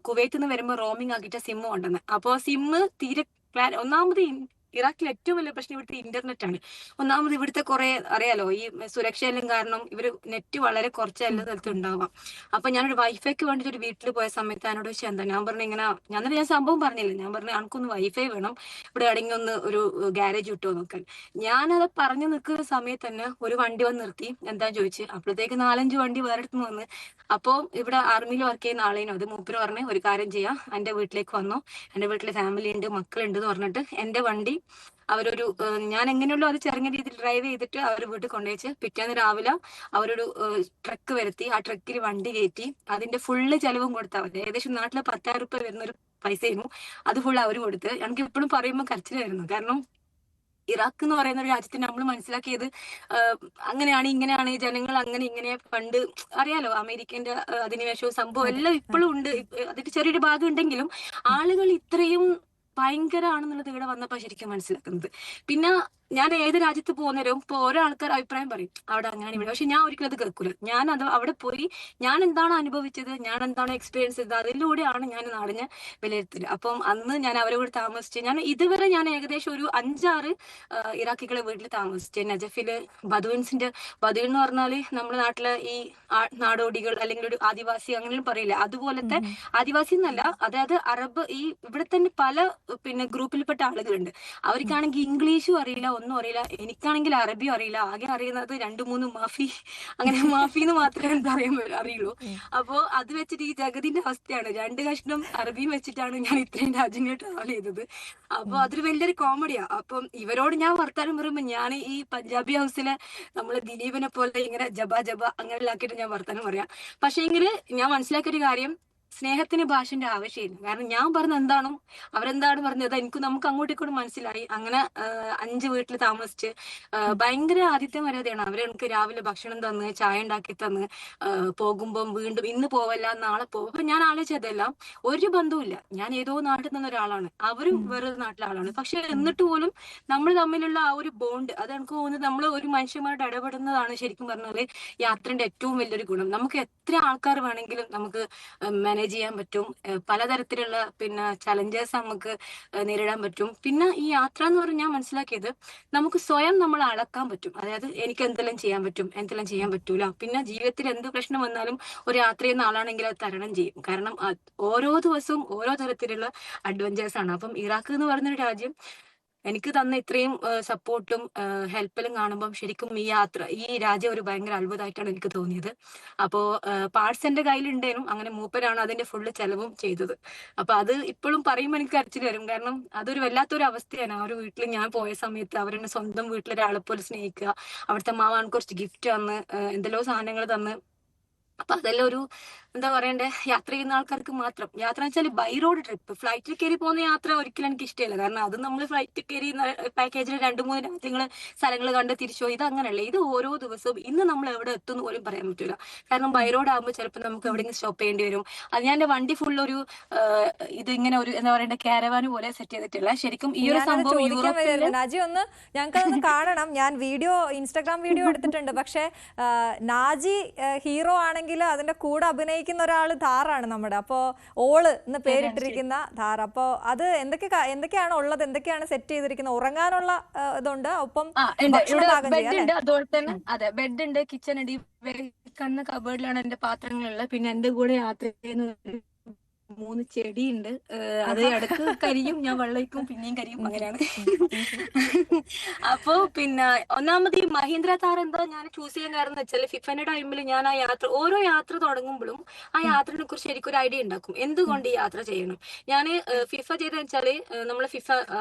കുവൈത്തിൽ നിന്ന് വരുമ്പോൾ റോമിംഗ് ആക്കിയിട്ട് സിമ്മ് കൊണ്ടുവന്ന്. അപ്പോ സിമ്മ് തീരെ ഒന്നാമത് ഇറാഖിൽ ഏറ്റവും വലിയ പ്രശ്നം ഇവിടുത്തെ ഇന്റർനെറ്റ് ആണ്. ഒന്നാമത് ഇവിടുത്തെ കുറെ അറിയാലോ, ഈ സുരക്ഷയെല്ലാം കാരണം ഇവര് നെറ്റ് വളരെ കുറച്ച് എല്ലാ സ്ഥലത്തും ഉണ്ടാവാം. അപ്പൊ ഞാനൊരു വൈഫൈക്ക് വേണ്ടിട്ട് ഒരു വീട്ടിൽ പോയ സമയത്ത് എന്നോട് ചോദിച്ചാൽ എന്താ, ഞാൻ പറഞ്ഞു ഇങ്ങനെ, ഞാൻ സംഭവം പറഞ്ഞില്ല, ഞാൻ പറഞ്ഞു എനിക്കൊന്ന് വൈഫൈ വേണം, ഇവിടെ എവിടെയെങ്കിലും ഒന്ന് ഒരു ഗാരേജ് കിട്ടുമോ നോക്കാൻ. ഞാനത് പറഞ്ഞു നിൽക്കുന്ന സമയത്ത് തന്നെ ഒരു വണ്ടി വന്ന് നിർത്തി, എന്താ ചോദിച്ചു. അപ്പോഴത്തേക്ക് 4-5 വണ്ടി വേറെ അടുത്ത് വന്ന്. അപ്പോ ഇവിടെ ആർമിയിൽ വർക്ക് ചെയ്യുന്ന ആളേനു അത്. മൂപ്പര് പറഞ്ഞ് ഒരു കാര്യം ചെയ്യാം, എന്റെ വീട്ടിലേക്ക് വന്നോ, എന്റെ വീട്ടിലെ ഫാമിലി ഉണ്ട്, മക്കളുണ്ട് എന്ന് പറഞ്ഞിട്ട് എന്റെ വണ്ടി അവരൊരു ഞാൻ എങ്ങനെയുള്ളൂ അത് ചെറിയ രീതിയിൽ ഡ്രൈവ് ചെയ്തിട്ട് അവർ വീട്ടിൽ കൊണ്ടുവച്ച് പിറ്റേന്ന് രാവിലെ അവരൊരു ട്രക്ക് വരുത്തി, ആ ട്രക്കിൽ വണ്ടി കയറ്റി അതിന്റെ ഫുള്ള് ചെലവും കൊടുത്താൽ മതി. ഏകദേശം നാട്ടിലെ 10,000 രൂപ വരുന്ന ഒരു പൈസയായിരുന്നു. അത് ഫുള്ള് അവർ കൊടുത്ത്. എനിക്ക് ഇപ്പോഴും പറയുമ്പോൾ കരച്ചിലായിരുന്നു. കാരണം ഇറാഖ് എന്ന് പറയുന്ന ഒരു രാജ്യത്തിന് നമ്മൾ മനസ്സിലാക്കിയത് അങ്ങനെയാണ് ഇങ്ങനെയാണ്, ജനങ്ങൾ അങ്ങനെ ഇങ്ങനെ, പണ്ട് അറിയാലോ അമേരിക്കന്റെ അധിനിവേശവും സംഭവം എല്ലാം ഇപ്പോഴും ഉണ്ട്. അതിന്റെ ചെറിയൊരു ഭാഗം ഉണ്ടെങ്കിലും ആളുകൾ ഇത്രയും ഭയങ്കരമാണെന്നുള്ളത് ഇവിടെ വന്നപ്പോ ശരിക്കും മനസ്സിലാക്കുന്നത്. പിന്നെ ഞാൻ ഏത് രാജ്യത്ത് പോകുന്നവരും ഇപ്പൊ ഓരോ ആൾക്കാർ അഭിപ്രായം പറയും അവിടെ അങ്ങനെ ഇവിടെ, പക്ഷെ ഞാൻ ഒരിക്കലും അത് കേൾക്കൂല. ഞാൻ അത് അവിടെ പോയി ഞാൻ എന്താണ് അനുഭവിച്ചത്, ഞാൻ എന്താണ് എക്സ്പീരിയൻസ് ചെയ്തത്, അതിലൂടെയാണ് ഞാൻ നാടിനെ വിലയിരുത്തല്. അപ്പം അന്ന് ഞാൻ അവരെ കൂടെ താമസിച്ച്, ഞാൻ ഇതുവരെ ഞാൻ ഏകദേശം ഒരു 5-6 ഇറാഖികളെ വീട്ടിൽ താമസിച്ച്. നജഫില് ബദുവിൻ എന്ന് പറഞ്ഞാല് നമ്മുടെ നാട്ടിലെ ഈ നാടോടികൾ അല്ലെങ്കിൽ ഒരു ആദിവാസി അങ്ങനെ പറയില്ല, അതുപോലത്തെ ആദിവാസി എന്നല്ല, അതായത് അറബ്, ഈ ഇവിടെ തന്നെ പല ഗ്രൂപ്പിൽപ്പെട്ട ആളുകളുണ്ട്. അവർക്കാണെങ്കിൽ ഇംഗ്ലീഷും അറിയില്ല, ഒന്നും അറിയില്ല. എനിക്കാണെങ്കിൽ അറബിയും അറിയില്ല. ആകെ അറിയുന്നത് 2-3 മാഫി, അങ്ങനെ മാഫി എന്ന് മാത്രമേ എന്താ അറിയുള്ളൂ. അപ്പോ അത് വെച്ചിട്ട് ഈ ജഗതിന്റെ അവസ്ഥയാണ്. 2 കഷ്ണം അറബിയും വെച്ചിട്ടാണ് ഞാൻ ഇത്രയും രാജ്യങ്ങൾ ട്രാവൽ ചെയ്തത്. അപ്പൊ അതൊരു വലിയൊരു കോമഡിയാ. അപ്പം ഇവരോട് ഞാൻ വർത്താനം പറയുമ്പോ ഞാൻ ഈ പഞ്ചാബി ഹൗസിലെ നമ്മള് ദിലീപിനെ പോലെ ഇങ്ങനെ ജബ അങ്ങനെയാക്കിയിട്ട് ഞാൻ വർത്താനം പറയാം. പക്ഷേ എങ്കില് ഞാൻ മനസ്സിലാക്കിയൊരു കാര്യം, സ്നേഹത്തിന് ഭാഷന്റെ ആവശ്യമില്ല. കാരണം ഞാൻ പറഞ്ഞ എന്താണോ അവരെന്താണ് പറഞ്ഞത് നമുക്ക് അങ്ങോട്ടും ഇങ്ങോട്ടും മനസ്സിലായി. അങ്ങനെ 5 വീട്ടിൽ താമസിച്ച് ഭയങ്കര ആതിഥ്യ മര്യാദയാണ്. അവരെനിക്ക് രാവിലെ ഭക്ഷണം തന്ന്, ചായ ഉണ്ടാക്കി തന്ന്, പോകുമ്പം വീണ്ടും ഇന്ന് പോവല്ല നാളെ പോകും. അപ്പൊ ഞാൻ ആലോചിച്ചതെല്ലാം ഒരു ബന്ധവുമില്ല, ഞാൻ ഏതോ നാട്ടിൽ നിന്ന ഒരാളാണ്, അവരും വേറൊരു നാട്ടിലെ ആളാണ്. പക്ഷെ എന്നിട്ട് പോലും നമ്മൾ തമ്മിലുള്ള ആ ഒരു ബോണ്ട്, അത് എനിക്ക് തോന്നുന്നത് നമ്മൾ ഒരു മനുഷ്യന്മാരുടെ ഇടപെടുന്നതാണ് ശരിക്കും പറഞ്ഞാല് യാത്രന്റെ ഏറ്റവും വലിയൊരു ഗുണം. നമുക്ക് എത്ര ആൾക്കാർ വേണമെങ്കിലും നമുക്ക് മാനേജ് ചെയ്യാൻ പറ്റും. പലതരത്തിലുള്ള ചലഞ്ചേഴ്സ് നമുക്ക് നേരിടാൻ പറ്റും. പിന്നെ ഈ യാത്ര എന്ന് പറഞ്ഞാൽ ഞാൻ മനസ്സിലാക്കിയത് നമുക്ക് സ്വയം നമ്മൾ അളക്കാൻ പറ്റും. അതായത് എനിക്ക് എന്തെല്ലാം ചെയ്യാൻ പറ്റും, എന്തെല്ലാം ചെയ്യാൻ പറ്റൂല. പിന്നെ ജീവിതത്തിൽ എന്ത് പ്രശ്നം വന്നാലും ഒരു യാത്ര ചെയ്യുന്ന ആളാണെങ്കിൽ അത് തരണം ചെയ്യും. കാരണം ഓരോ ദിവസവും ഓരോ തരത്തിലുള്ള അഡ്വഞ്ചേഴ്സ് ആണ്. അപ്പം ഇറാഖ് എന്ന് പറയുന്നൊരു രാജ്യം എനിക്ക് തന്ന ഇത്രയും സപ്പോർട്ടും ഹെൽപ്പെല്ലാം കാണുമ്പോൾ ശരിക്കും ഈ രാജ്യം ഒരു ഭയങ്കര അത്ഭുതമായിട്ടാണ് എനിക്ക് തോന്നിയത്. അപ്പോ പാർട്സ് എന്റെ കയ്യിലുണ്ടേനും, അങ്ങനെ മൂപ്പരാണ് അതിന്റെ ഫുള്ള് ചെലവും ചെയ്തത്. അപ്പൊ അത് ഇപ്പോഴും പറയുമ്പോൾ എനിക്ക് കരച്ചിൽ വരും. കാരണം അതൊരു വല്ലാത്തൊരു അവസ്ഥയാണ്. ആ ഒരു വീട്ടിൽ ഞാൻ പോയ സമയത്ത് അവരെന്നെ സ്വന്തം വീട്ടിലൊരാളെ പോലെ സ്നേഹിക്കുക. അവിടുത്തെ മാവാണ് കുറച്ച് ഗിഫ്റ്റ് തന്ന്, എന്തെല്ലോ സാധനങ്ങൾ തന്ന്. അപ്പൊ അതെല്ലാം ഒരു എന്താ പറയണ്ടേ, യാത്ര ചെയ്യുന്ന ആൾക്കാർക്ക് മാത്രം. യാത്ര വെച്ചാൽ ബൈ റോഡ് ട്രിപ്പ്, ഫ്ലൈറ്റിൽ കയറി പോകുന്ന യാത്ര ഒരിക്കലും എനിക്ക് ഇഷ്ടമല്ല. കാരണം അത് നമ്മൾ ഫ്ലൈറ്റിൽ കയറി പാക്കേജിൽ 2-3 സ്ഥലങ്ങൾ കണ്ട് തിരിച്ചോ, ഇത് അങ്ങനെയല്ല. ഇത് ഓരോ ദിവസവും ഇന്ന് നമ്മൾ എവിടെ എത്തുന്നു പോലും പറയാൻ പറ്റില്ല. കാരണം ബൈ റോഡ് ആകുമ്പോൾ ചിലപ്പോൾ നമുക്ക് എവിടെയെങ്കിലും സ്റ്റോപ്പ് ചെയ്യേണ്ടി വരും. അത് ഞാൻ എന്റെ വണ്ടി ഫുള്ളൊരു ഇതിങ്ങനെ ഒരു എന്താ പറയണ്ട കാരവാന് പോലെ സെറ്റ് ചെയ്തിട്ടില്ല. ശരിക്കും ഈ ഒരു സംഭവം നാജി ഒന്ന് ഞങ്ങൾക്കതൊന്ന് കാണണം. ഞാൻ ഇൻസ്റ്റാഗ്രാം വീഡിയോ എടുത്തിട്ടുണ്ട്. പക്ഷെ നാജി ഹീറോ ആണെങ്കിൽ അതിന്റെ കൂടെ അഭിനയിക്കുന്ന ഒരാള് ധാറാണ് നമ്മുടെ. അപ്പോ ഓള് എന്ന് പേരിട്ടിരിക്കുന്ന ധാർ. അപ്പോ അത് എന്തൊക്കെയാണ് ഉള്ളത്, എന്തൊക്കെയാണ് സെറ്റ് ചെയ്തിരിക്കുന്നത്? ഉറങ്ങാനുള്ള ഇതുണ്ട്, ഒപ്പം അതുപോലെ തന്നെ അതെ, ബെഡ് ഉണ്ട്, കിച്ചൺ ഉണ്ട്. കണ്ണ കബേർഡിലാണ് എന്റെ പാത്രങ്ങളുള്ളത്. പിന്നെ എന്റെ കൂടെ യാത്ര ചെയ്യുന്ന 3 ചെടിയുണ്ട്. അത് ഇടക്ക് കരിയും, ഞാൻ വെള്ളയിക്കും, പിന്നെയും കരിയും, അങ്ങനെയാണ്. അപ്പോ ഒന്നാമത് ഈ മഹീന്ദ്ര താർ എന്താ ഞാൻ ചൂസ് ചെയ്യാൻ കാരണം എന്ന് വെച്ചാൽ ഫിഫന്റെ ടൈമിൽ ഞാൻ ഓരോ യാത്ര തുടങ്ങുമ്പോഴും ആ യാത്രയെ കുറിച്ച് എനിക്കൊരു ഐഡിയ ഉണ്ടാക്കും. എന്തുകൊണ്ട് ഈ യാത്ര ചെയ്യണം. ഞാൻ ഫിഫ ചെയ്തെന്ന് വെച്ചാല് നമ്മള് ഫിഫ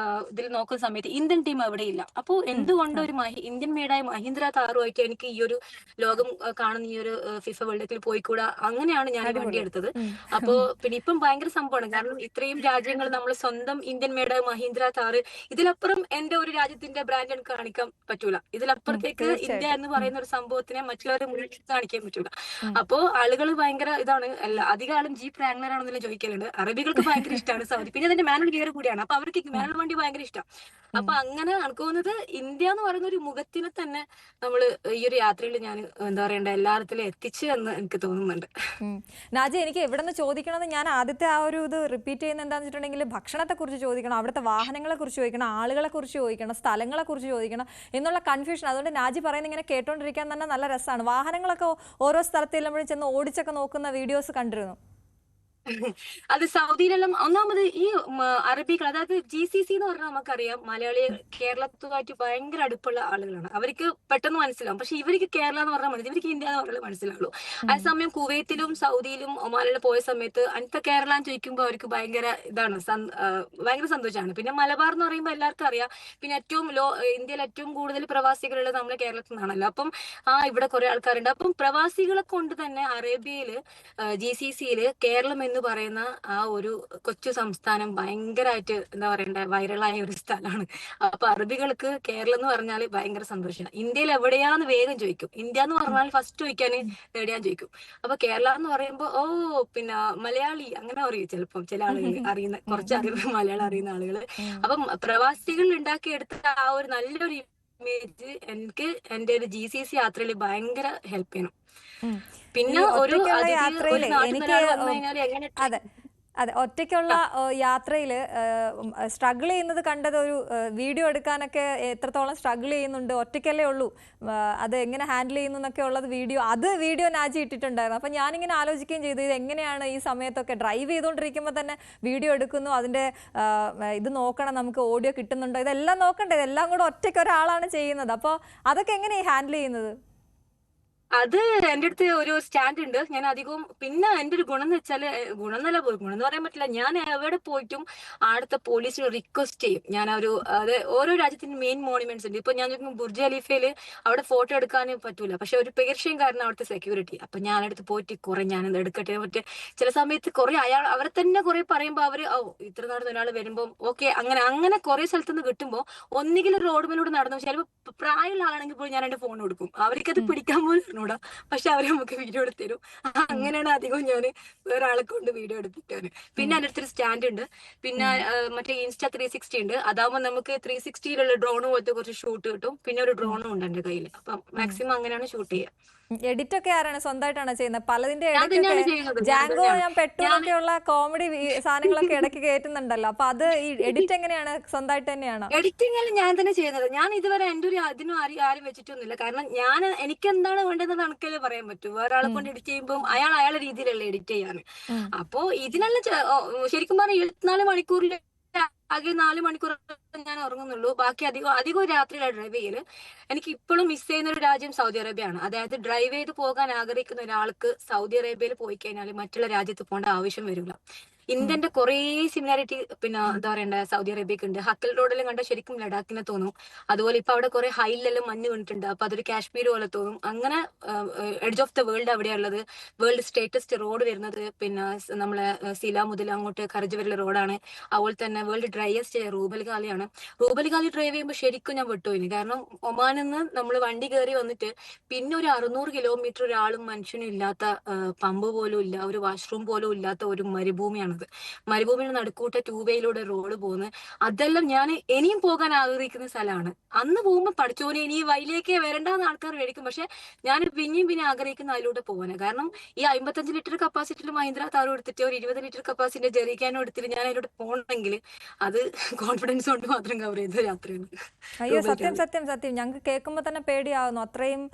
ഇതിൽ നോക്കുന്ന സമയത്ത് ഇന്ത്യൻ ടീം എവിടെയില്ല. അപ്പോ എന്തുകൊണ്ട് ഒരു ഇന്ത്യൻ മെയ്ഡായ മഹീന്ദ്ര താറുമായിട്ട് എനിക്ക് ഈ ഒരു ലോകം കാണുന്ന ഈ ഒരു ഫിഫ വേൾഡ് കപ്പിൽ പോയിക്കൂടാ. അങ്ങനെയാണ് ഞാൻ വണ്ടി എടുത്തത്. അപ്പോ ഇപ്പം ഭയങ്കര സംഭവമാണ്. കാരണം ഇത്രയും രാജ്യങ്ങൾ നമ്മൾ സ്വന്തം ഇന്ത്യൻ മേഡ് മഹീന്ദ്ര താർ, ഇതിലപ്പുറം എന്റെ ഒരു രാജ്യത്തിന്റെ ഇന്ത്യന്റെ ബ്രാൻഡ് എനിക്ക് കാണിക്കാൻ പറ്റൂല. ഇതിലപ്പുറത്തേക്ക് ഇന്ത്യ തീർച്ചയായിട്ടും. എന്ന് പറയുന്ന ഒരു സംഭവത്തിനെ മറ്റുള്ളവരെ മുന്നിൽ കാണിക്കാൻ പറ്റൂല. അപ്പോ ആളുകൾ ഭയങ്കര ഇതാണ്, അല്ല അധികം ആളും ജീപ്പ് റാംഗ്ലർ ആണെന്നുള്ള ചോദിക്കലുണ്ട്. അറബികൾക്ക് ഭയങ്കര ഇഷ്ടമാണ് സൗദി, പിന്നെ അതിന്റെ മാനുവൽ ഗിയർ കൂടിയാണ്, അപ്പൊ അവർക്ക് മാനുവൽ വണ്ടി ഭയങ്കര ഇഷ്ടം. അപ്പൊ അങ്ങനെ എനിക്ക് തോന്നുന്നത് ഇന്ത്യ എന്ന് പറയുന്ന ഒരു മുഖത്തിനെ തന്നെ നമ്മള് ഈ ഒരു യാത്രയിൽ ഞാൻ എന്താ പറയണ്ട എല്ലായിടത്തിലും എത്തിച്ചു എന്ന് എനിക്ക് തോന്നുന്നുണ്ട്. നാജി, എനിക്ക് എവിടെ നിന്ന് ചോദിക്കണമെന്ന് ഞാൻ ആദ്യത്തെ ആ ഒരു ഇത് റിപ്പീറ്റ് ചെയ്യുന്ന എന്താണെന്ന് വെച്ചിട്ടുണ്ടെങ്കിൽ ഭക്ഷണത്തെ കുറിച്ച് ചോദിക്കണം, അവിടുത്തെ വാഹനങ്ങളെ കുറിച്ച് ചോദിക്കണം, ആളുകളെ കുറിച്ച് ചോദിക്കണം, സ്ഥലങ്ങളെ കുറിച്ച് ചോദിക്കണം എന്നുള്ള കൺഫ്യൂഷൻ. അതുകൊണ്ട് നാജി പറയുന്നത് ഇങ്ങനെ കേട്ടോണ്ടിരിക്കാൻ തന്നെ നല്ല രസമാണ്. വാഹനങ്ങളൊക്കെ ഓരോ സ്ഥലത്ത് ചെല്ലുമ്പോഴും ചെന്ന് ഓടിച്ചൊക്കെ നോക്കുന്ന വീഡിയോസ് കണ്ടിരുന്നു. അത് സൗദിയിലെല്ലാം ഒന്നാമത് ഈ അറബികൾ, അതായത് GCC എന്ന് പറഞ്ഞാൽ നമുക്കറിയാം മലയാളി കേരളത്തുമായിട്ട് ഭയങ്കര അടുപ്പുള്ള ആളുകളാണ്. അവർക്ക് പെട്ടെന്ന് മനസ്സിലാവും. പക്ഷെ ഇവർക്ക് കേരള എന്ന് പറഞ്ഞാൽ മനസ്സിലാവും, ഇവർക്ക് ഇന്ത്യ എന്ന് പറഞ്ഞാൽ മനസ്സിലാവുള്ളൂ. അതേസമയം കുവൈത്തിലും സൗദിയിലും ഒമാനിലും പോയ സമയത്ത് അനത്തെ കേരള എന്ന് ചോദിക്കുമ്പോൾ അവർക്ക് ഭയങ്കര ഇതാണ്, ഭയങ്കര സന്തോഷമാണ്. പിന്നെ മലബാർ എന്ന് പറയുമ്പോൾ എല്ലാവർക്കും അറിയാം. പിന്നെ ഇന്ത്യയിൽ ഏറ്റവും കൂടുതൽ പ്രവാസികളുള്ളത് നമ്മുടെ കേരളത്തിൽ നിന്നാണല്ലോ. അപ്പം ഇവിടെ കുറെ ആൾക്കാരുണ്ട്. അപ്പം പ്രവാസികളെ കൊണ്ട് തന്നെ അറേബ്യയില് GCCയില് കേരളം എന്ന് പറയുന്ന ആ ഒരു കൊച്ചു സംസ്ഥാനം ഭയങ്കരമായിട്ട് എന്താ പറയണ്ടേ വൈറലായ ഒരു സ്ഥലമാണ്. അപ്പൊ അറബികൾക്ക് കേരളം എന്ന് പറഞ്ഞാൽ ഭയങ്കര സന്തോഷമാണ്. ഇന്ത്യയിൽ എവിടെയാന്ന് വേഗം ചോദിക്കും. ഇന്ത്യ എന്ന് പറഞ്ഞാൽ ഫസ്റ്റ് ചോദിക്കാന് എവിടെയാന്ന് ചോദിക്കും. അപ്പൊ കേരള എന്ന് പറയുമ്പോ പിന്നെ മലയാളി അങ്ങനെ പറയും ചിലപ്പം ചില ആളുകൾ, അറിയുന്ന കുറച്ച് മലയാളം അറിയുന്ന ആളുകള്. അപ്പം പ്രവാസികൾ ഉണ്ടാക്കിയെടുത്ത ആ ഒരു നല്ലൊരു ഇമേജ് എനിക്ക് എന്റെ ഒരു GCC യാത്രയിൽ ഭയങ്കര ഹെൽപ്പ് ചെയ്യണം. പിന്നെ ഒരു നാട്ടിൽ വന്നു കഴിഞ്ഞാൽ എങ്ങനെ അതെ, ഒറ്റയ്ക്കുള്ള യാത്രയിൽ സ്ട്രഗിൾ ചെയ്യുന്നത് കണ്ടത് ഒരു വീഡിയോ എടുക്കാനൊക്കെ എത്രത്തോളം സ്ട്രഗിൾ ചെയ്യുന്നുണ്ട്, ഒറ്റയ്ക്കല്ലേ ഉള്ളൂ, അത് എങ്ങനെ ഹാൻഡിൽ ചെയ്യുന്നു എന്നൊക്കെ ഉള്ളത് വീഡിയോ നാജി ഇട്ടിട്ടുണ്ടായിരുന്നു. അപ്പം ഞാനിങ്ങനെ ആലോചിക്കുകയും ചെയ്തു, ഇത് എങ്ങനെയാണ് ഈ സമയത്തൊക്കെ ഡ്രൈവ് ചെയ്തുകൊണ്ടിരിക്കുമ്പോൾ തന്നെ വീഡിയോ എടുക്കുന്നു, അതിൻ്റെ ഇത് നോക്കണം, നമുക്ക് ഓഡിയോ കിട്ടുന്നുണ്ടോ, ഇതെല്ലാം നോക്കണ്ടേ, ഇതെല്ലാം കൂടെ ഒറ്റയ്ക്ക് ഒരാളാണ് ചെയ്യുന്നത്. അപ്പോൾ അതൊക്കെ എങ്ങനെയാണ് ഹാൻഡിൽ ചെയ്യുന്നത്? അത് എന്റെ അടുത്ത് ഒരു സ്റ്റാൻഡ് ഉണ്ട്. ഞാൻ അധികവും പിന്നെ എന്റെ ഒരു ഗുണം എന്ന് വെച്ചാല്, ഗുണം എന്ന് പറയാൻ പറ്റില്ല, ഞാൻ എവിടെ പോയിട്ടും അവിടുത്തെ പോലീസിന് റിക്വസ്റ്റ് ചെയ്യും. ഞാൻ അത് ഓരോ രാജ്യത്തിന്റെ മെയിൻ മോണുമെന്റ്സ് ഉണ്ട്. ഇപ്പൊ ഞാൻ ബുർജ് ഖലീഫയില് അവിടെ ഫോട്ടോ എടുക്കാൻ പറ്റൂല, പക്ഷെ ഒരു പേർഷ്യൻ അവിടുത്തെ സെക്യൂരിറ്റി. അപ്പൊ ഞാൻ അടുത്ത് പോയിട്ട് കുറെ ഞാൻ എടുക്കട്ടെ മറ്റേ ചില സമയത്ത് കുറെ അവരെ തന്നെ കുറെ പറയുമ്പോ അവര് ഇത്ര നടന്ന ഒരാൾ വരുമ്പോ ഓക്കെ അങ്ങനെ കുറെ സ്ഥലത്തുനിന്ന് കിട്ടുമ്പോ ഒന്നുകിൽ റോഡ് നടന്നു, ചിലപ്പോൾ പ്രായമുള്ള ആളാണെങ്കിൽ പോലും ഞാൻ എന്റെ ഫോൺ കൊടുക്കും. അവർക്കത് പിടിക്കാൻ പോലും പക്ഷെ അവര് നമുക്ക് വീഡിയോ എടുത്ത് തരും. അങ്ങനെയാണ് അധികവും ഞാൻ വേറെ ആളെ കൊണ്ട് വീഡിയോ എടുപ്പിക്കാന്. പിന്നെ അതിന്റെ അടുത്തൊരു സ്റ്റാൻഡ് ഉണ്ട്. പിന്നെ മറ്റേ Insta360 ഉണ്ട്. അതാവുമ്പോൾ നമുക്ക് 360യിലുള്ള ഡ്രോൺ പോലത്തെ കുറച്ച് ഷൂട്ട് കിട്ടും. പിന്നെ ഒരു ഡ്രോണും ഉണ്ട് എന്റെ കയ്യിൽ. അപ്പൊ മാക്സിമം അങ്ങനെയാണ് ഷൂട്ട് ചെയ്യുക. എഡിറ്റ് ഒക്കെ ആരാണ് സ്വന്തമായിട്ടാണ് ചെയ്യുന്നത്? പലതിന്റെ ജാങ്കോ ഞാൻ പെട്ടൊക്കെയുള്ള കോമഡി സാധനങ്ങളൊക്കെ ഇടയ്ക്ക് കയറ്റുന്നുണ്ടല്ലോ, അപ്പൊ അത് ഈ എഡിറ്റ് എങ്ങനെയാണ്, സ്വന്തമായിട്ട് തന്നെയാണോ? എഡിറ്റിംഗ് ഞാൻ തന്നെ ചെയ്യുന്നത്. ഞാൻ ഇതുവരെ എന്റെ ഒരു അതിനും ആരും വെച്ചിട്ടൊന്നുമില്ല. കാരണം എനിക്ക് എന്താണ് വേണ്ടതെന്ന് കണക്കല്ലേ പറയാൻ പറ്റൂ. വേറെ ആളെ കൊണ്ട് എഡിറ്റ് ചെയ്യുമ്പോൾ അയാളെ രീതിയിലല്ലേ എഡിറ്റ് ചെയ്യാൻ. അപ്പോ ഇതിനെല്ലാം ശരിക്കും പറഞ്ഞാൽ 24 മണിക്കൂറിൽ ആകെ 4 മണിക്കൂർ ഞാൻ ഉറങ്ങുന്നുള്ളൂ. ബാക്കി അധികം രാത്രിയിലാണ് ഡ്രൈവ് ചെയ്യല്. എനിക്ക് ഇപ്പോഴും മിസ് ചെയ്യുന്ന ഒരു രാജ്യം സൗദി അറേബ്യയാണ്. അതായത് ഡ്രൈവ് ചെയ്ത് പോകാൻ ആഗ്രഹിക്കുന്ന ഒരാൾക്ക് സൗദി അറേബ്യയിൽ പോയി കഴിഞ്ഞാൽ മറ്റുള്ള രാജ്യത്ത് പോകേണ്ട ആവശ്യം വരില്ല. ഇന്ത്യന്റെ കുറെ സിമിലാരിറ്റി പിന്നെ എന്താ പറയണ്ട സൗദി അറേബ്യക്ക് ഉണ്ട്. ഹക്കൽ റോഡിലും കണ്ട ശരിക്കും ലഡാക്കിനെ തോന്നും. അതുപോലെ ഇപ്പൊ അവിടെ കുറെ ഹൈലെല്ലാം മഞ്ഞ് വീണിട്ടുണ്ട്, അപ്പൊ അതൊരു കാശ്മീർ പോലെ തോന്നും. അങ്ങനെ എഡ്ജ് ഓഫ് ദ വേൾഡ് അവിടെയുള്ളത്. വേൾഡ് സ്ട്രേറ്റസ്റ്റ് റോഡ് വരുന്നത് പിന്നെ നമ്മളെ സില മുതൽ അങ്ങോട്ട് കർജ് വരെയുള്ള റോഡാണ്. അതുപോലെ തന്നെ വേൾഡ് ഡ്രൈയസ്റ്റ് റൂബൽ ഖാലിയാണ്. റൂബൽ ഖാലി ഡ്രൈവ് ചെയ്യുമ്പോൾ ശരിക്കും ഞാൻ വിട്ടുപോയി. കാരണം ഒമാനിൽ നിന്ന് നമ്മൾ വണ്ടി കയറി വന്നിട്ട് പിന്നെ ഒരു 600 കിലോമീറ്റർ ഒരാളും മനുഷ്യനും ഇല്ലാത്ത, പമ്പ് പോലും ഇല്ല, ഒരു വാഷ്റൂം പോലും ഇല്ലാത്ത ഒരു മരുഭൂമിയാണ്. മരുഭൂമിയുടെ നടുക്കൂട്ട 2 വേയിലൂടെ റോഡ് പോകുന്നത്. അതെല്ലാം ഞാൻ ഇനിയും പോകാൻ ആഗ്രഹിക്കുന്ന സ്ഥലമാണ്. അന്ന് പോകുമ്പോൾ പഠിച്ചോനെ ഇനി വയലിലേക്ക് വരണ്ടെന്ന് ആൾക്കാർ മേടിക്കും. പക്ഷെ ഞാൻ പിന്നെയും ആഗ്രഹിക്കുന്ന അതിലൂടെ പോകാനാണ്. കാരണം ഈ 55 ലിറ്റർ കപ്പാസിറ്റിയിൽ മഹീന്ദ്ര താരം എടുത്തിട്ട് ഒരു 20 ലിറ്റർ കപ്പാസിറ്റിന്റെ ജെറിക്കാനോ എടുത്തിട്ട് ഞാൻ അതിലൂടെ പോകണമെങ്കിൽ അത് കോൺഫിഡൻസ് കൊണ്ട് മാത്രം കവർ ചെയ്ത യാത്രയാണ്. അയ്യോ, സത്യം ഞങ്ങൾക്ക് കേൾക്കുമ്പോൾ തന്നെ പേടിയാവുന്നു. അത്രയും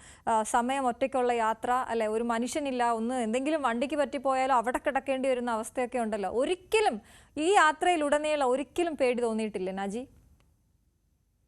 സമയം ഒറ്റയ്ക്കുള്ള യാത്ര അല്ലെ, ഒരു മനുഷ്യനില്ല, ഒന്ന് എന്തെങ്കിലും വണ്ടിക്ക് പറ്റിപ്പോയാലോ അവിടെ കിടക്കേണ്ടി വരുന്ന അവസ്ഥയൊക്കെ ഉണ്ടല്ലോ. ഒരിക്കലും ഈ യാത്രയിലുടനീളം ഒരിക്കലും പേടി തോന്നിയിട്ടില്ലേ നാജി?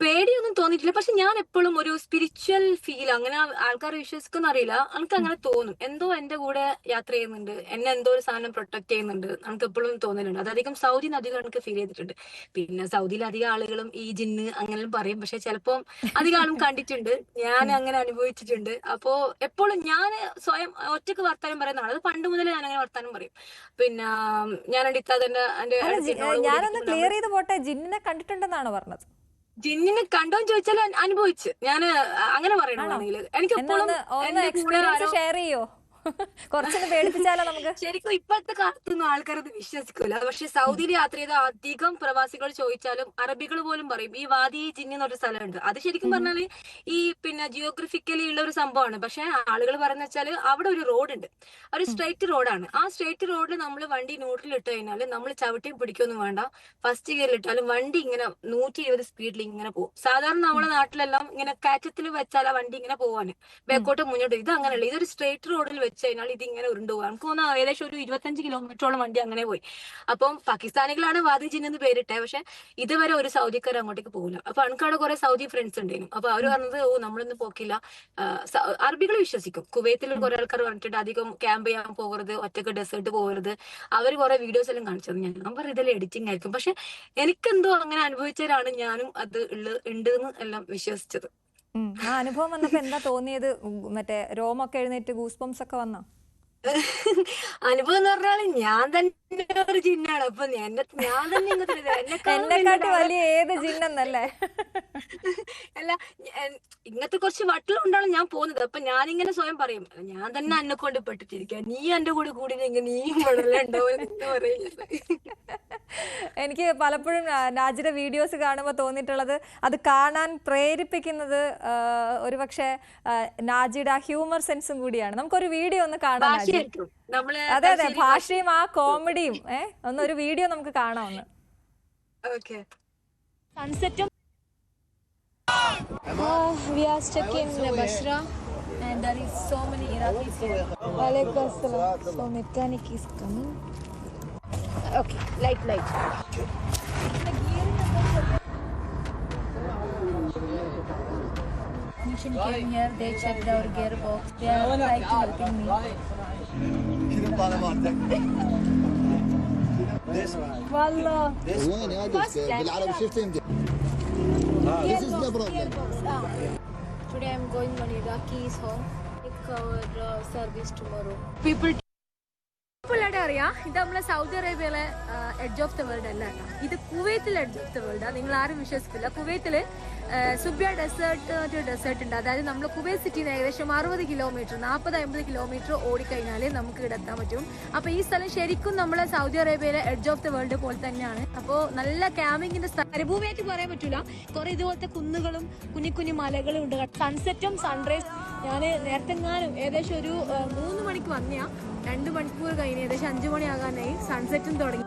പേടിയൊന്നും തോന്നിയിട്ടില്ല. പക്ഷെ ഞാൻ എപ്പോഴും ഒരു സ്പിരിച്വൽ ഫീൽ, അങ്ങനെ ആൾക്കാർ വിശ്വസിക്കുന്ന അറിയില്ല, എനിക്ക് അങ്ങനെ തോന്നും. എന്തോ എന്റെ കൂടെ യാത്ര ചെയ്യുന്നുണ്ട്, എന്നെ എന്തോ ഒരു സാധനം പ്രൊട്ടക്ട് ചെയ്യുന്നുണ്ട്, നമുക്ക് എപ്പോഴും തോന്നലുണ്ട്. അതധികം സൗദിന്ന് അധികം എനിക്ക് ഫീൽ ചെയ്തിട്ടുണ്ട്. പിന്നെ സൗദിയിൽ അധികം ആളുകളും ഈ ജിന്ന് അങ്ങനെ പറയും, പക്ഷെ ചിലപ്പോൾ അധികം ആളും കണ്ടിട്ടുണ്ട്, ഞാൻ അങ്ങനെ അനുഭവിച്ചിട്ടുണ്ട്. അപ്പോ എപ്പോഴും ഞാൻ സ്വയം ഒറ്റക്ക് വർത്താനം പറയുന്നതാണ്. അത് പണ്ട് മുതലേ ഞാൻ അങ്ങനെ വർത്താനം പറയും. പിന്നെ ഞാൻ ഞാനൊന്ന് ക്ലിയർ ചെയ്ത് പോട്ടെ, ജിന്നിനെ കണ്ടിട്ടുണ്ടെന്നാണോ പറഞ്ഞത്? ജിന്നിനെ കണ്ടോന്ന് ചോദിച്ചാൽ അനുഭവിച്ച് ഞാന് അങ്ങനെ ആണോ? പറയണമെങ്കിൽ എനിക്ക് എന്നാ എപ്പോഴും ഒന്ന് എന്റെ കൂടെ എക്സ്പീരിയൻസ് ആരോ ഷെയർ ചെയ്യോ? കുറച്ചൊന്ന് പേടിപ്പിച്ചാലോ നമുക്ക്? ശരിക്കും ഇപ്പോഴത്തെ കാലത്തൊന്നും ആൾക്കാരത് വിശ്വസിക്കൂല. പക്ഷെ സൗദിയിൽ യാത്ര ചെയ്ത അധികം പ്രവാസികൾ ചോദിച്ചാലും അറബികൾ പോലും പറയും ഈ വാദി ജിന്ന് എന്നൊരു സ്ഥലമുണ്ട്. അത് ശരിക്കും പറഞ്ഞാല് ഈ പിന്നെ ജിയോഗ്രഫിക്കലി ഉള്ള ഒരു സംഭവമാണ്. പക്ഷെ ആളുകൾ പറയുന്ന വെച്ചാല് അവിടെ ഒരു റോഡ് ഉണ്ട്, ഒരു സ്ട്രെയിറ്റ് റോഡാണ്. ആ സ്ട്രെയിറ്റ് റോഡിൽ നമ്മൾ വണ്ടി ന്യൂട്രൽ ഇട്ട് കഴിഞ്ഞാൽ നമ്മൾ ചവിട്ടിയും പിടിക്കൊന്നും വേണ്ട, ഫസ്റ്റ് ഗിയറിൽ ഇട്ടാലും വണ്ടി ഇങ്ങനെ 120 സ്പീഡിൽ ഇങ്ങനെ പോകും. സാധാരണ നമ്മുടെ നാട്ടിലെല്ലാം ഇങ്ങനെ കയറ്റത്തിൽ വെച്ചാൽ ആ വണ്ടി ഇങ്ങനെ പോവാന് ബാക്കോട്ട് മുന്നോട്ട്. ഇത് അങ്ങനെയല്ല, ഇതൊരു സ്ട്രെയിറ്റ് റോഡിൽ വെച്ച് കഴിഞ്ഞാൽ ഇത് ഇങ്ങനെ ഉരുണ്ടുപോകാം. നമുക്ക് തോന്നുന്നു ഏകദേശം ഒരു 25 കിലോമീറ്ററോളം വണ്ടി അങ്ങനെ പോയി. അപ്പം പാകിസ്ഥാനികളാണ് വാദി ജിന്ന് എന്ന് പേരിട്ടെ, പക്ഷെ ഇതുവരെ ഒരു സൗദിക്കാർ അങ്ങോട്ടേക്ക് പോകില്ല. അപ്പൊ എനിക്കവിടെ കുറെ സൗദി ഫ്രണ്ട്സ് ഉണ്ടായിരുന്നു. അപ്പൊ അവര് പറഞ്ഞത് ഓ നമ്മളൊന്നും പോക്കില്ല. അറബികൾ വിശ്വസിക്കും. കുവൈത്തിൽ കുറെ ആൾക്കാർ പറഞ്ഞിട്ടുണ്ട് അധികം ക്യാമ്പ് ചെയ്യാൻ പോകരുത്, ഒറ്റക്ക് ഡെസേർട്ട് പോകരുത്. അവർ കുറെ വീഡിയോസ് എല്ലാം കാണിച്ചത് ഞാൻ പറയും ഇതെല്ലാം എഡിറ്റിംഗ് ആയിരിക്കും. പക്ഷെ എനിക്കെന്തോ അങ്ങനെ അനുഭവിച്ചവരാണ് ഞാനും അത് ഉണ്ട് എന്ന് എല്ലാം വിശ്വസിച്ചത്. ആ അനുഭവം വന്നപ്പോ എന്താ തോന്നിയത്? മറ്റേ രോമൊക്കെ എഴുന്നേറ്റ് ഗൂസ് ബംസ് ഒക്കെ വന്നോ? അനുഭവം എന്ന് പറഞ്ഞാല് ഞാൻ തന്നെ ഒരു ജിന്നാണ്. അപ്പൊ ഞാൻ തന്നെ എന്നെക്കാട്ടി വലിയ ഏത് ജിന്നെന്നല്ലേ? അല്ല ഇങ്ങനത്തെ കുറച്ച് വട്ടിലുണ്ടാണ് ഞാൻ പോകുന്നത്. അപ്പൊ ഞാനിങ്ങനെ സ്വയം പറയും ഞാൻ തന്നെ എന്നെ കൊണ്ട് പെട്ടിട്ടിരിക്കുക, നീ എന്റെ കൂടെ കൂടിയെങ്കിൽ നീയും വളരെ ഉണ്ടാവുമെന്ന് പറയുന്നത്. എനിക്ക് പലപ്പോഴും നാജിയുടെ വീഡിയോസ് കാണുമ്പോൾ തോന്നിയിട്ടുള്ളത് അത് കാണാൻ പ്രേരിപ്പിക്കുന്നത് ഒരുപക്ഷെ നാജിയുടെ ആ ഹ്യൂമർ സെൻസും കൂടിയാണ്. നമുക്കൊരു വീഡിയോ ഒന്ന് കാണാം. അതെ അതെ, ഭാഷയും ആ കോമഡിയും ഒന്നൊരു വീഡിയോ നമുക്ക് കാണാം ഒന്ന്. സൺസെറ്റും we are stuck in Basra and there is so many Iraqis here. Walaikum assalam. So mechanic is coming. Okay, light. Technician came here, they checked our gearbox. They are like helping me. والله وين هذا بالعربي شفت انت This is the problem. Today I'm going on Iraqi's home. Take our service tomorrow. അറിയാം, ഇത് നമ്മളെ സൗദി അറേബ്യയിലെ എഡ്ജ് ഓഫ് ദ വേൾഡ് അല്ല, ഇത് കുവൈത്തിലെ എഡ്ജ് ഓഫ് ദ വേൾഡ്. നിങ്ങൾ ആരും വിശ്വസിക്കില്ല. കുവൈത്തില് സുബ്യ ഡെസേർട്ട് ഉണ്ട്. അതായത് നമ്മൾ കുവൈത്ത് സിറ്റിയിൽ ഏകദേശം 60 കിലോമീറ്റർ 40-50 കിലോമീറ്റർ ഓടിക്കഴിഞ്ഞാൽ നമുക്ക് ഇവിടെ എത്താൻ പറ്റും. അപ്പൊ ഈ സ്ഥലം ശരിക്കും നമ്മളെ സൗദി അറേബ്യയിലെ എഡ്ജ് ഓഫ് ദ വേൾഡ് പോലെ തന്നെയാണ്. അപ്പോൾ നല്ല ക്യാമ്പിങ്ങിന്റെ മരുഭൂമിയായിട്ട് പറയാൻ പറ്റൂല. കുറെ ഇതുപോലത്തെ കുന്നുകളും കുഞ്ഞു മലകളും ഉണ്ട്. സൺസെറ്റും സൺറൈസ് ഞാൻ നേരത്തെങ്ങാനും ഏകദേശം ഒരു 3 മണിക്ക് വന്നയാ, 2 മണിക്കൂർ കഴിഞ്ഞ് ഏകദേശം 5 മണിയാകാനായി സൺസെറ്റും തുടങ്ങി.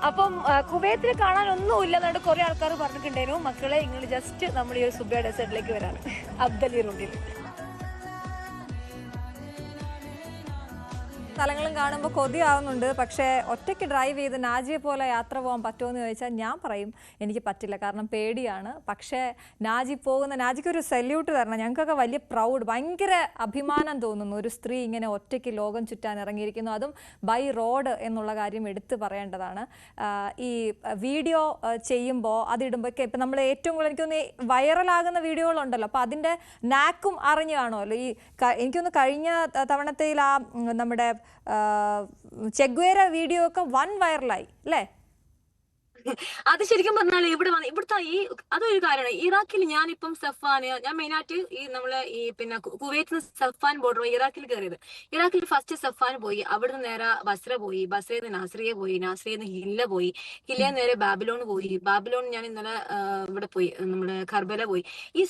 അപ്പം കുവൈത്തിൽ കാണാൻ ഒന്നുമില്ല എന്നാണ് കുറെ ആൾക്കാർ പറഞ്ഞിട്ടുണ്ടായിരുന്നു. മക്കളെ നിങ്ങൾ ജസ്റ്റ് നമ്മൾ ഈ ഒരു സുബ്യ ഡെസേർട്ടിലേക്ക് വരാണ്, അബ്ദലി റോഡിൽ. സ്ഥലങ്ങളും കാണുമ്പോൾ കൊതിയാവുന്നുണ്ട്. പക്ഷേ ഒറ്റയ്ക്ക് ഡ്രൈവ് ചെയ്ത് നാജിയെ പോലെ യാത്ര പോകാൻ പറ്റുമോ എന്ന് ചോദിച്ചാൽ ഞാൻ പറയും എനിക്ക് പറ്റില്ല, കാരണം പേടിയാണ്. പക്ഷേ നാജിക്ക് ഒരു സല്യൂട്ട് തരണം. ഞങ്ങൾക്കൊക്കെ വലിയ പ്രൗഡ്, ഭയങ്കര അഭിമാനം തോന്നുന്നു. ഒരു സ്ത്രീ ഇങ്ങനെ ഒറ്റയ്ക്ക് ലോകം ചുറ്റാൻ ഇറങ്ങിയിരിക്കുന്നു, അതും ബൈ റോഡ് എന്നുള്ള കാര്യം എടുത്തു പറയേണ്ടതാണ്. ഈ വീഡിയോ ചെയ്യുമ്പോൾ അതിടുമ്പോഴൊക്കെ ഇപ്പം നമ്മൾ ഏറ്റവും കൂടുതൽ എനിക്കൊന്ന് വൈറലാകുന്ന വീഡിയോകളുണ്ടല്ലോ, അപ്പോൾ അതിൻ്റെ നാക്കും അറിഞ്ഞു കാണുമല്ലോ. എനിക്കൊന്ന് കഴിഞ്ഞ തവണത്തേൽ ആ നമ്മുടെ ചെഗ്വേര വീഡിയോ ഒക്കെ വൈറലായി അല്ലേ? അത് ശരിക്കും പറഞ്ഞാൽ ഇവിടുത്തെ അതൊരു കാര്യമാണ്. ഇറാഖിൽ ഞാനിപ്പം ഞാൻ മെയിനായിട്ട് ഈ നമ്മളെ ഈ പിന്നെ കുവൈത്തിൽ സഫാൻ ബോർഡർ ഇറാഖിൽ കയറിയത്. ഇറാഖിൽ ഫസ്റ്റ് സഫാൻ പോയി, അവിടുന്ന് നേരെ ബസ്ര പോയി, ബസ്രയിൽ നിന്ന് നാസ്രിയ പോയി, നാസ്രിയിൽ നിന്ന് ഹില്ല പോയി, ഹില്ലയിൽ നേരെ ബാബിലോൺ പോയി, ബാബിലോൺ ഞാൻ ഇന്നലെ ഇവിടെ പോയി, നമ്മുടെ കർബല പോയി. ഈ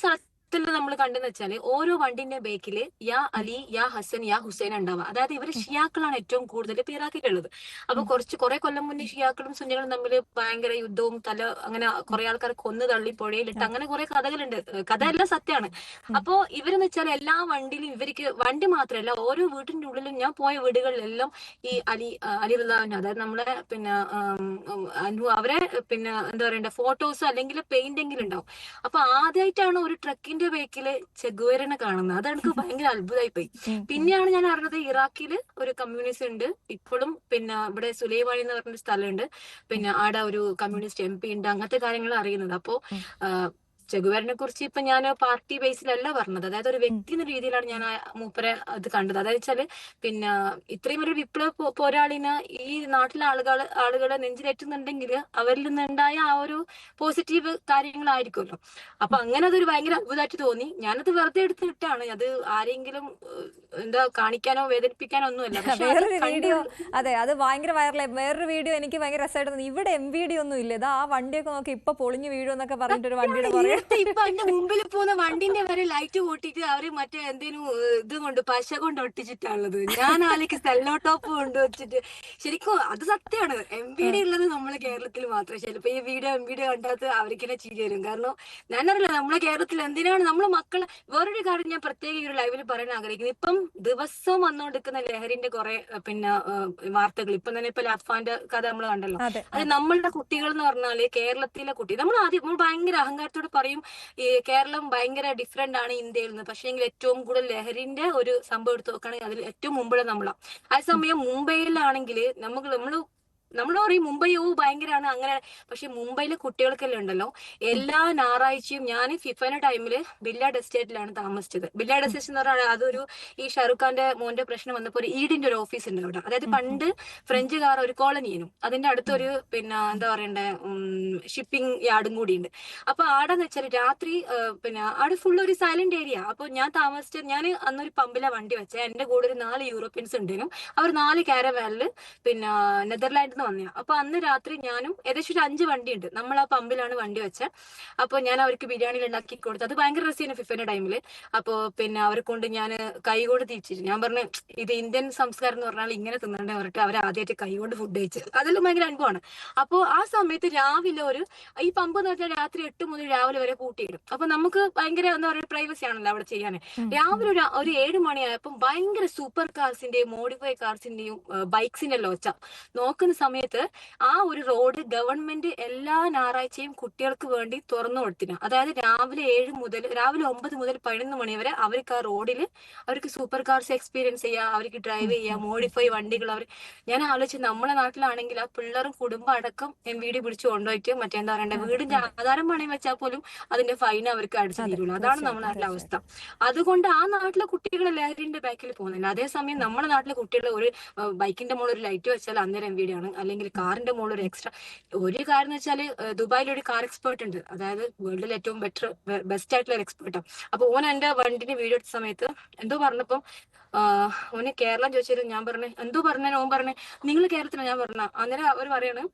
നമ്മൾ കണ്ടെന്ന് വെച്ചാല് ഓരോ വണ്ടിന്റെ ബേക്കില് യാ അലി, യാ ഹസൻ, യാ ഹുസൈൻ ഉണ്ടാവുക. അതായത് ഇവര് ഷിയാക്കളാണ് ഏറ്റവും കൂടുതൽ ഇപ്പൊ ഇറാഖിലുള്ളത്. അപ്പൊ കുറെ കൊല്ലം മുന്നേ ഷിയാക്കളും സുന്നികളും തമ്മിൽ ഭയങ്കര യുദ്ധവും അങ്ങനെ കുറെ ആൾക്കാർ കൊന്നു തള്ളി പുഴയിലിട്ട് അങ്ങനെ കുറെ കഥകളുണ്ട്. കഥ എല്ലാം സത്യമാണ്. അപ്പോ ഇവരെന്ന് വെച്ചാൽ എല്ലാ വണ്ടിയിലും ഇവർക്ക് വണ്ടി മാത്രമല്ല ഓരോ വീട്ടിന്റെ ഉള്ളിലും ഞാൻ പോയ വീടുകളിലെല്ലാം ഈ അലി റളിയല്ലാഹു, അതായത് നമ്മളെ പിന്നെ അവരെ പിന്നെ എന്താ പറയണ്ട ഫോട്ടോസ് അല്ലെങ്കിൽ പെയിന്റെങ്കിലും ഉണ്ടാവും. അപ്പൊ ആദ്യമായിട്ടാണ് ഒരു ട്രക്കിന്റെ ബേക്കില് ചെഗ്വേരനെ കാണുന്നത്. അത് എനിക്ക് ഭയങ്കര അത്ഭുതമായി പോയി. പിന്നെയാണ് ഞാൻ അറിഞ്ഞത് ഇറാഖില് ഒരു കമ്മ്യൂണിസ്റ്റ് ഉണ്ട് ഇപ്പോഴും. പിന്നെ ഇവിടെ സുലൈമാനി എന്ന് പറഞ്ഞൊരു സ്ഥലമുണ്ട്, പിന്നെ ആടെ ഒരു കമ്മ്യൂണിസ്റ്റ് MP ഉണ്ട്. അങ്ങനത്തെ കാര്യങ്ങൾ അറിയുന്നത്. അപ്പോ ചെഗുവേരനെ കുറിച്ച് ഇപ്പൊ ഞാൻ പാർട്ടി ബേസിലല്ല പറഞ്ഞത്, അതായത് ഒരു വ്യക്തി എന്ന രീതിയിലാണ് ഞാൻ മൂപ്പരെ അത് കണ്ടത്. അതായത് വെച്ചാല് പിന്നെ ഇത്രയും ഒരു വിപ്ലവ പോരാളിന് ഈ നാട്ടിലെ ആളുകളെ നെഞ്ചിലേറ്റുന്നുണ്ടെങ്കിൽ അവരിൽ നിന്നുണ്ടായ ആ ഒരു പോസിറ്റീവ് കാര്യങ്ങളായിരിക്കുമല്ലോ. അപ്പൊ അങ്ങനെ അതൊരു ഭയങ്കര അത്ഭുതമായിട്ട് തോന്നി. ഞാനത് വെറുതെ എടുത്ത് വിട്ടാണ്, അത് ആരെങ്കിലും എന്താ കാണിക്കാനോ വേദനിപ്പിക്കാനോ ഒന്നുമല്ല. വേറൊരു വീഡിയോ, അതെ, അത് ഭയങ്കര വൈറലായി. വേറൊരു വീഡിയോ എനിക്ക് ഭയങ്കര രസമായിട്ട് തോന്നി. ഇവിടെ MVD ഒന്നും ഇല്ല, ഇതാ ആ വണ്ടിയൊക്കെ നോക്കി ഇപ്പൊ പൊളിഞ്ഞു വീഴും എന്നൊക്കെ പറഞ്ഞിട്ട് ഒരു വണ്ടിയുടെ പറയാം. ഇപ്പൊ അതിന്റെ മുമ്പിൽ പോകുന്ന വണ്ടിന്റെ വരെ ലൈറ്റ് കൂട്ടിയിട്ട് അവര് മറ്റേ എന്തേലും ഇത് കൊണ്ട് പശ കൊണ്ട് ഒട്ടിച്ചിട്ടാണുള്ളത്. ഞാൻ ആലേക്ക് സെല്ലോ ടോപ്പ് കൊണ്ട് വെച്ചിട്ട് ശരിക്കും അത് സത്യമാണ്. MVD ഉള്ളത് നമ്മളെ കേരളത്തിൽ മാത്രമേ. ചിലപ്പോ ഈ MVD കണ്ടാത്ത അവർക്കിനെ ചിരി വരും. കാരണം ഞാനറിയില്ല നമ്മളെ കേരളത്തിൽ എന്തിനാണ് നമ്മളെ മക്കളെ. വേറൊരു കാര്യം ഞാൻ പ്രത്യേക ഈ ഒരു ലൈവിൽ പറയാൻ ആഗ്രഹിക്കുന്നത്, ഇപ്പം ദിവസവും വന്നുകൊണ്ടിരിക്കുന്ന ലഹരിന്റെ കുറെ പിന്നെ വാർത്തകൾ. ഇപ്പം തന്നെ ഇപ്പൊ ലഫാന്റെ കഥ നമ്മൾ കണ്ടല്ലോ. അത് നമ്മളുടെ കുട്ടികൾ എന്ന് പറഞ്ഞാല് കേരളത്തിലെ കുട്ടി, നമ്മൾ ഭയങ്കര അഹങ്കാരത്തോട് പറയും ഈ കേരളം ഭയങ്കര ഡിഫറെന്റ് ആണ് ഇന്ത്യയിൽ നിന്ന്. പക്ഷേ എങ്കിൽ ഏറ്റവും കൂടുതൽ ലഹരിന്റെ ഒരു സംഭവം എടുത്ത് നോക്കുകയാണെങ്കിൽ അതിൽ ഏറ്റവും മുമ്പിൽ നമ്മളാണ്. അതേസമയം മുംബൈയിലാണെങ്കിൽ നമ്മൾ പറയും മുംബൈ ഭയങ്കരമാണ് അങ്ങനെ. പക്ഷെ മുംബൈയിലെ കുട്ടികൾക്കെല്ലാം ഉണ്ടല്ലോ, എല്ലാ ഞായറാഴ്ചയും ഞാൻ ഫിഫയുടെ ടൈമില് ബില്ലാഡ് എസ്റ്റേറ്റിലാണ് താമസിച്ചത്. ബില്ലാഡ് എസ്റ്റേറ്റ് എന്ന് പറഞ്ഞാൽ അതൊരു ഈ ഷാറുഖ് ഖാന്റെ മോന്റെ പ്രശ്നം വന്നപ്പോൾ ഒരു ഈഡിന്റെ ഒരു ഓഫീസ് ഉണ്ട് അവിടെ. അതായത് പണ്ട് ഫ്രഞ്ചുകാർ ഒരു കോളനിയും അതിന്റെ അടുത്തൊരു പിന്നെ എന്താ പറയണ്ടേ ഷിപ്പിംഗ് യാർഡും കൂടി ഉണ്ട്. അപ്പൊ ആടെന്ന് വെച്ചാൽ രാത്രി പിന്നെ ആടെ ഫുൾ ഒരു സൈലന്റ് ഏരിയ. അപ്പൊ ഞാൻ അന്നൊരു പമ്പിലെ വണ്ടി വെച്ചേ. എന്റെ കൂടെ ഒരു 4 യൂറോപ്യൻസ് ഉണ്ടായിരുന്നു. അവർ 4 കാരവാനില് പിന്നെ നെതർലാൻഡ് വന്ന. അപ്പൊ അന്ന് രാത്രി ഞാനും ഏകദേശം ഒരു 5 വണ്ടി ഉണ്ട്. നമ്മൾ ആ പമ്പിലാണ് വണ്ടി വെച്ചത്. അപ്പൊ ഞാൻ അവർക്ക് ബിരിയാണി ഉണ്ടാക്കി കൊടുത്തു. അത് ഭയങ്കര രസമാണ് ഫിഫയുടെ ടൈമില്. അപ്പൊ പിന്നെ അവരെ കൊണ്ട് ഞാൻ കൈകൊണ്ട് തിരിച്ചിട്ട് ഞാൻ പറഞ്ഞു ഇത് ഇന്ത്യൻ സംസ്കാരം എന്ന് പറഞ്ഞാൽ ഇങ്ങനെ തിന്നണ്ടേ പറഞ്ഞിട്ട് അവർ ആദ്യമായിട്ട് കൈകൊണ്ട് ഫുഡ് കഴിച്ചു. അതെല്ലാം ഭയങ്കര അനുഭവമാണ്. അപ്പോൾ ആ സമയത്ത് രാവിലെ ഈ പമ്പ് എന്ന് പറഞ്ഞാൽ രാത്രി 8 മുതൽ രാവിലെ വരെ പൂട്ടിയിടും. അപ്പൊ നമുക്ക് ഭയങ്കര എന്താ പറയുക പ്രൈവസി ആണല്ലോ അവിടെ ചെയ്യാൻ. രാവിലെ ഒരു 7 മണിയായപ്പം ഭയങ്കര സൂപ്പർ കാർസിന്റെയും മോഡിഫൈ കാർസിന്റെയും ബൈക്സിന്റെ ലോച്ച നോക്കുന്ന സമയത്ത് ആ ഒരു റോഡ് ഗവൺമെന്റ് എല്ലാ ഞായറാഴ്ചയും കുട്ടികൾക്ക് വേണ്ടി തുറന്നു കൊടുത്തിന. അതായത് രാവിലെ 9 മുതൽ 11 മണി വരെ അവർക്ക് ആ റോഡിൽ അവർക്ക് സൂപ്പർ കാർസ് എക്സ്പീരിയൻസ് ചെയ്യാം, അവർക്ക് ഡ്രൈവ് ചെയ്യാം, മോഡിഫൈ വണ്ടികൾ. ഞാൻ ആലോചിച്ച് നമ്മളെ നാട്ടിലാണെങ്കിൽ ആ പിള്ളേരും കുടുംബം അടക്കം MVD പിടിച്ചു കൊണ്ടുപോയിട്ട് മറ്റേന്താ പറയണ്ടേ വീടിന്റെ ആധാരം പണയം വെച്ചാൽ പോലും അതിന്റെ ഫൈൻ അവർക്ക് അടിച്ചു തീരുള്ളൂ. അതാണ് നമ്മുടെ നാട്ടിലെ അവസ്ഥ. അതുകൊണ്ട് ആ നാട്ടിലെ കുട്ടികൾ ലഹരിന്റെ ബാക്കിൽ പോകുന്നില്ല. അതേസമയം നമ്മുടെ നാട്ടിലെ കുട്ടികൾ ഒരു ബൈക്കിന്റെ മുകളിൽ ഒരു ലൈറ്റ് വെച്ചാൽ അന്നേരം MVD ആണ്, അല്ലെങ്കിൽ കാറിന്റെ മുകളിൽ ഒരു എക്സ്ട്രാ. ഒരു കാര്യം എന്ന് വെച്ചാൽ ദുബായിൽ ഒരു കാർ എക്സ്പേർട്ട് ഉണ്ട്, അതായത് വേൾഡിൽ ഏറ്റവും ബെസ്റ്റ് ആയിട്ടുള്ള ഒരു എക്സ്പേർട്ടാണ്. അപ്പൊ ഓൻ എന്റെ വണ്ടിന്റെ വീഡിയോ എടുത്ത സമയത്ത് എന്തോ പറഞ്ഞപ്പം ഓന് കേരളം ചോദിച്ചാലും ഞാൻ പറഞ്ഞു എന്തോ പറഞ്ഞ ഓൻ പറഞ്ഞു നിങ്ങൾ കേരളത്തിലാണ്. ഞാൻ പറഞ്ഞ അന്നേരം അവർ പറയാണ്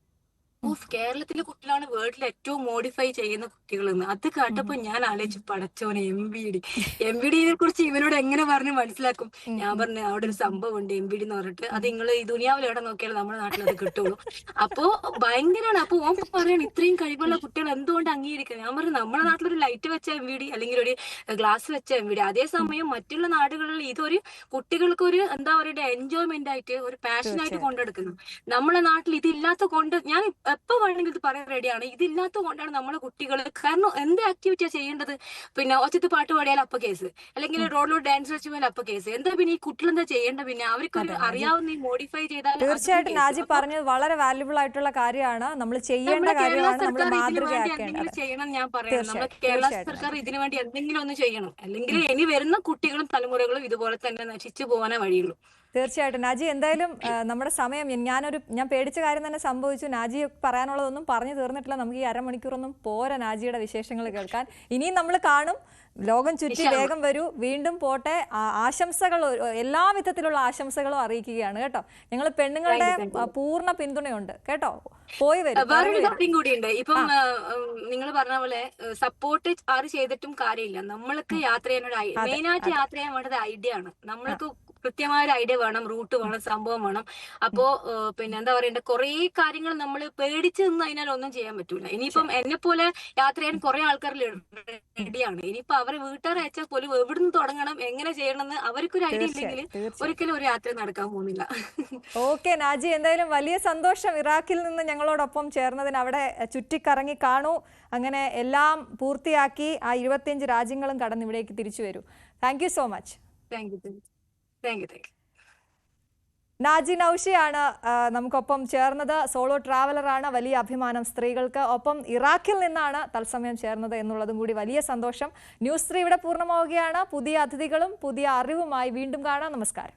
കേരളത്തിലെ കുട്ടികളാണ് വേൾഡിൽ ഏറ്റവും മോഡിഫൈ ചെയ്യുന്ന കുട്ടികൾ എന്ന്. അത് കേട്ടപ്പോ ഞാൻ ആലോചിച്ചു പടച്ചോനെ MVD കുറിച്ച് ഇവനോട് എങ്ങനെ പറഞ്ഞ് മനസ്സിലാക്കും. ഞാൻ പറഞ്ഞു അവിടെ ഒരു സംഭവം ഉണ്ട് MVD എന്ന് പറഞ്ഞിട്ട്, അത് നിങ്ങൾ ഈ ദുനിയാവിൽ എവിടെ നോക്കിയാലും നമ്മുടെ നാട്ടിൽ അത് കിട്ടുള്ളൂ. അപ്പോ ഭയങ്കരമാണ്. അപ്പൊ ഓൻ പറയാണ് ഇത്രയും കഴിവുള്ള കുട്ടികൾ എന്തുകൊണ്ട് അംഗീകരിക്കുന്നത്. ഞാൻ പറഞ്ഞു നമ്മുടെ നാട്ടിലൊരു ലൈറ്റ് വെച്ച MVD അല്ലെങ്കിൽ ഒരു ഗ്ലാസ് വെച്ച MVD. അതേസമയം മറ്റുള്ള നാടുകളിൽ ഇതൊരു കുട്ടികൾക്ക് എന്താ പറയുക എൻജോയ്മെന്റ് ആയിട്ട് ഒരു പാഷനായിട്ട് കൊണ്ടെടുക്കുന്നു. നമ്മുടെ നാട്ടിൽ ഇതില്ലാത്ത കൊണ്ട് ഞാൻ എപ്പോ വേണമെങ്കിൽ ഇത് പറയാൻ റെഡിയാണ്. ഇതില്ലാത്ത കൊണ്ടാണ് നമ്മളെ കുട്ടികൾ, കാരണം എന്ത് ആക്ടിവിറ്റിയാ ചെയ്യേണ്ടത്. പിന്നെ ഒച്ചത്ത് പാട്ട് പാടിയാൽ അപ്പ കേസ്, അല്ലെങ്കിൽ റോഡിലൂടെ ഡാൻസ് വെച്ച് പോയാൽ അപ്പ കേസ്. എന്താ പിന്നെ ഈ കുട്ടികൾ എന്താ ചെയ്യേണ്ടത്. പിന്നെ അവർക്ക് അറിയാവുന്ന ഈ മോഡിഫൈ ചെയ്താൽ. തീർച്ചയായിട്ടും നാജി പറഞ്ഞത് വളരെ വാല്യുബിൾ ആയിട്ടുള്ള കാര്യമാണ്. നമ്മൾ ചെയ്യേണ്ട കാര്യമാണ്, നമ്മൾ എന്തെങ്കിലും ചെയ്യണം. ഞാൻ പറയാം നമ്മുടെ കേരള സർക്കാർ ഇതിനു വേണ്ടി എന്തെങ്കിലും ഒന്ന് ചെയ്യണം. അല്ലെങ്കിൽ ഇനി വരുന്ന കുട്ടികളും തലമുറകളും ഇതുപോലെ തന്നെ നശിച്ചു പോകാനേ വഴിയുള്ളൂ. തീർച്ചയായിട്ടും നാജി, എന്തായാലും നമ്മുടെ സമയം ഞാൻ പേടിച്ച കാര്യം തന്നെ സംഭവിച്ചു. നാജി പറയാനുള്ളതൊന്നും പറഞ്ഞു തീർന്നിട്ടില്ല. നമുക്ക് ഈ അരമണിക്കൂറൊന്നും പോരാ നാജിയുടെ വിശേഷങ്ങൾ കേൾക്കാൻ. ഇനിയും നമ്മൾ കാണും. ലോകം ചുറ്റി വേഗം വരൂ, വീണ്ടും പോട്ടെ. ആശംസകൾ, എല്ലാവിധത്തിലുള്ള ആശംസകളും അറിയിക്കുകയാണ് കേട്ടോ. ഞങ്ങൾ പെണ്ണുങ്ങളുടെ പൂർണ്ണ പിന്തുണയുണ്ട് കേട്ടോ. പോയി വരും. വേറൊരു കാര്യം കൂടിയുണ്ട്. ഇപ്പം നിങ്ങൾ പറഞ്ഞ പോലെ സപ്പോർട്ട് ആര് ചെയ്തിട്ടും കാര്യമില്ല. നമ്മൾക്ക് യാത്ര ചെയ്യാനൊരു മെയിനായിട്ട് യാത്ര ചെയ്യാൻ വേണ്ടത് ഐഡിയ ആണ്. നമ്മൾക്ക് കൃത്യമായ ഒരു ഐഡിയ വേണം, റൂട്ട് വേണം, സംഭവം വേണം. അപ്പോ പിന്നെ എന്താ പറയണ്ട, കുറെ കാര്യങ്ങൾ നമ്മൾ പേടിച്ച് നിന്ന് കഴിഞ്ഞാൽ ഒന്നും ചെയ്യാൻ പറ്റൂല. ഇനിയിപ്പം എന്നെ പോലെ യാത്ര ചെയ്യാൻ കുറെ ആൾക്കാർ റെഡിയാണ്. ഇനിയിപ്പോ അവരെ വീട്ടുകാർ അയച്ചാൽ പോലും എവിടുന്ന് തുടങ്ങണം, എങ്ങനെ ചെയ്യണമെന്ന് അവർക്കൊരു ഐഡിയ ഇല്ലെങ്കിൽ ഒരിക്കലും ഒരു യാത്ര നടക്കാൻ പോകുന്നില്ല. ഓക്കെ നാജി, എന്തായാലും വലിയ സന്തോഷം ഇറാഖിൽ നിന്ന് ഞങ്ങളോടൊപ്പം ചേർന്നതിന്. അവിടെ ചുറ്റിക്കറങ്ങി കാണൂ, അങ്ങനെ എല്ലാം പൂർത്തിയാക്കി ആ 25 രാജ്യങ്ങളും കടന്ന് ഇവിടേക്ക് തിരിച്ചു വരൂ. Thank you so much. Thank you. Naji നൌഷിയാണ് നമുക്കൊപ്പം ചേർന്നത്. സോളോ ട്രാവലറാണ്. വലിയ അഭിമാനം സ്ത്രീകൾക്ക്. ഒപ്പം ഇറാഖിൽ നിന്നാണ് തത്സമയം ചേർന്നത് എന്നുള്ളതും കൂടി വലിയ സന്തോഷം. ന്യൂസ് 3 ഇവിടെ പൂർണ്ണമാവുകയാണ്. പുതിയ അതിഥികളും പുതിയ അറിവുമായി വീണ്ടും കാണാം. നമസ്കാരം.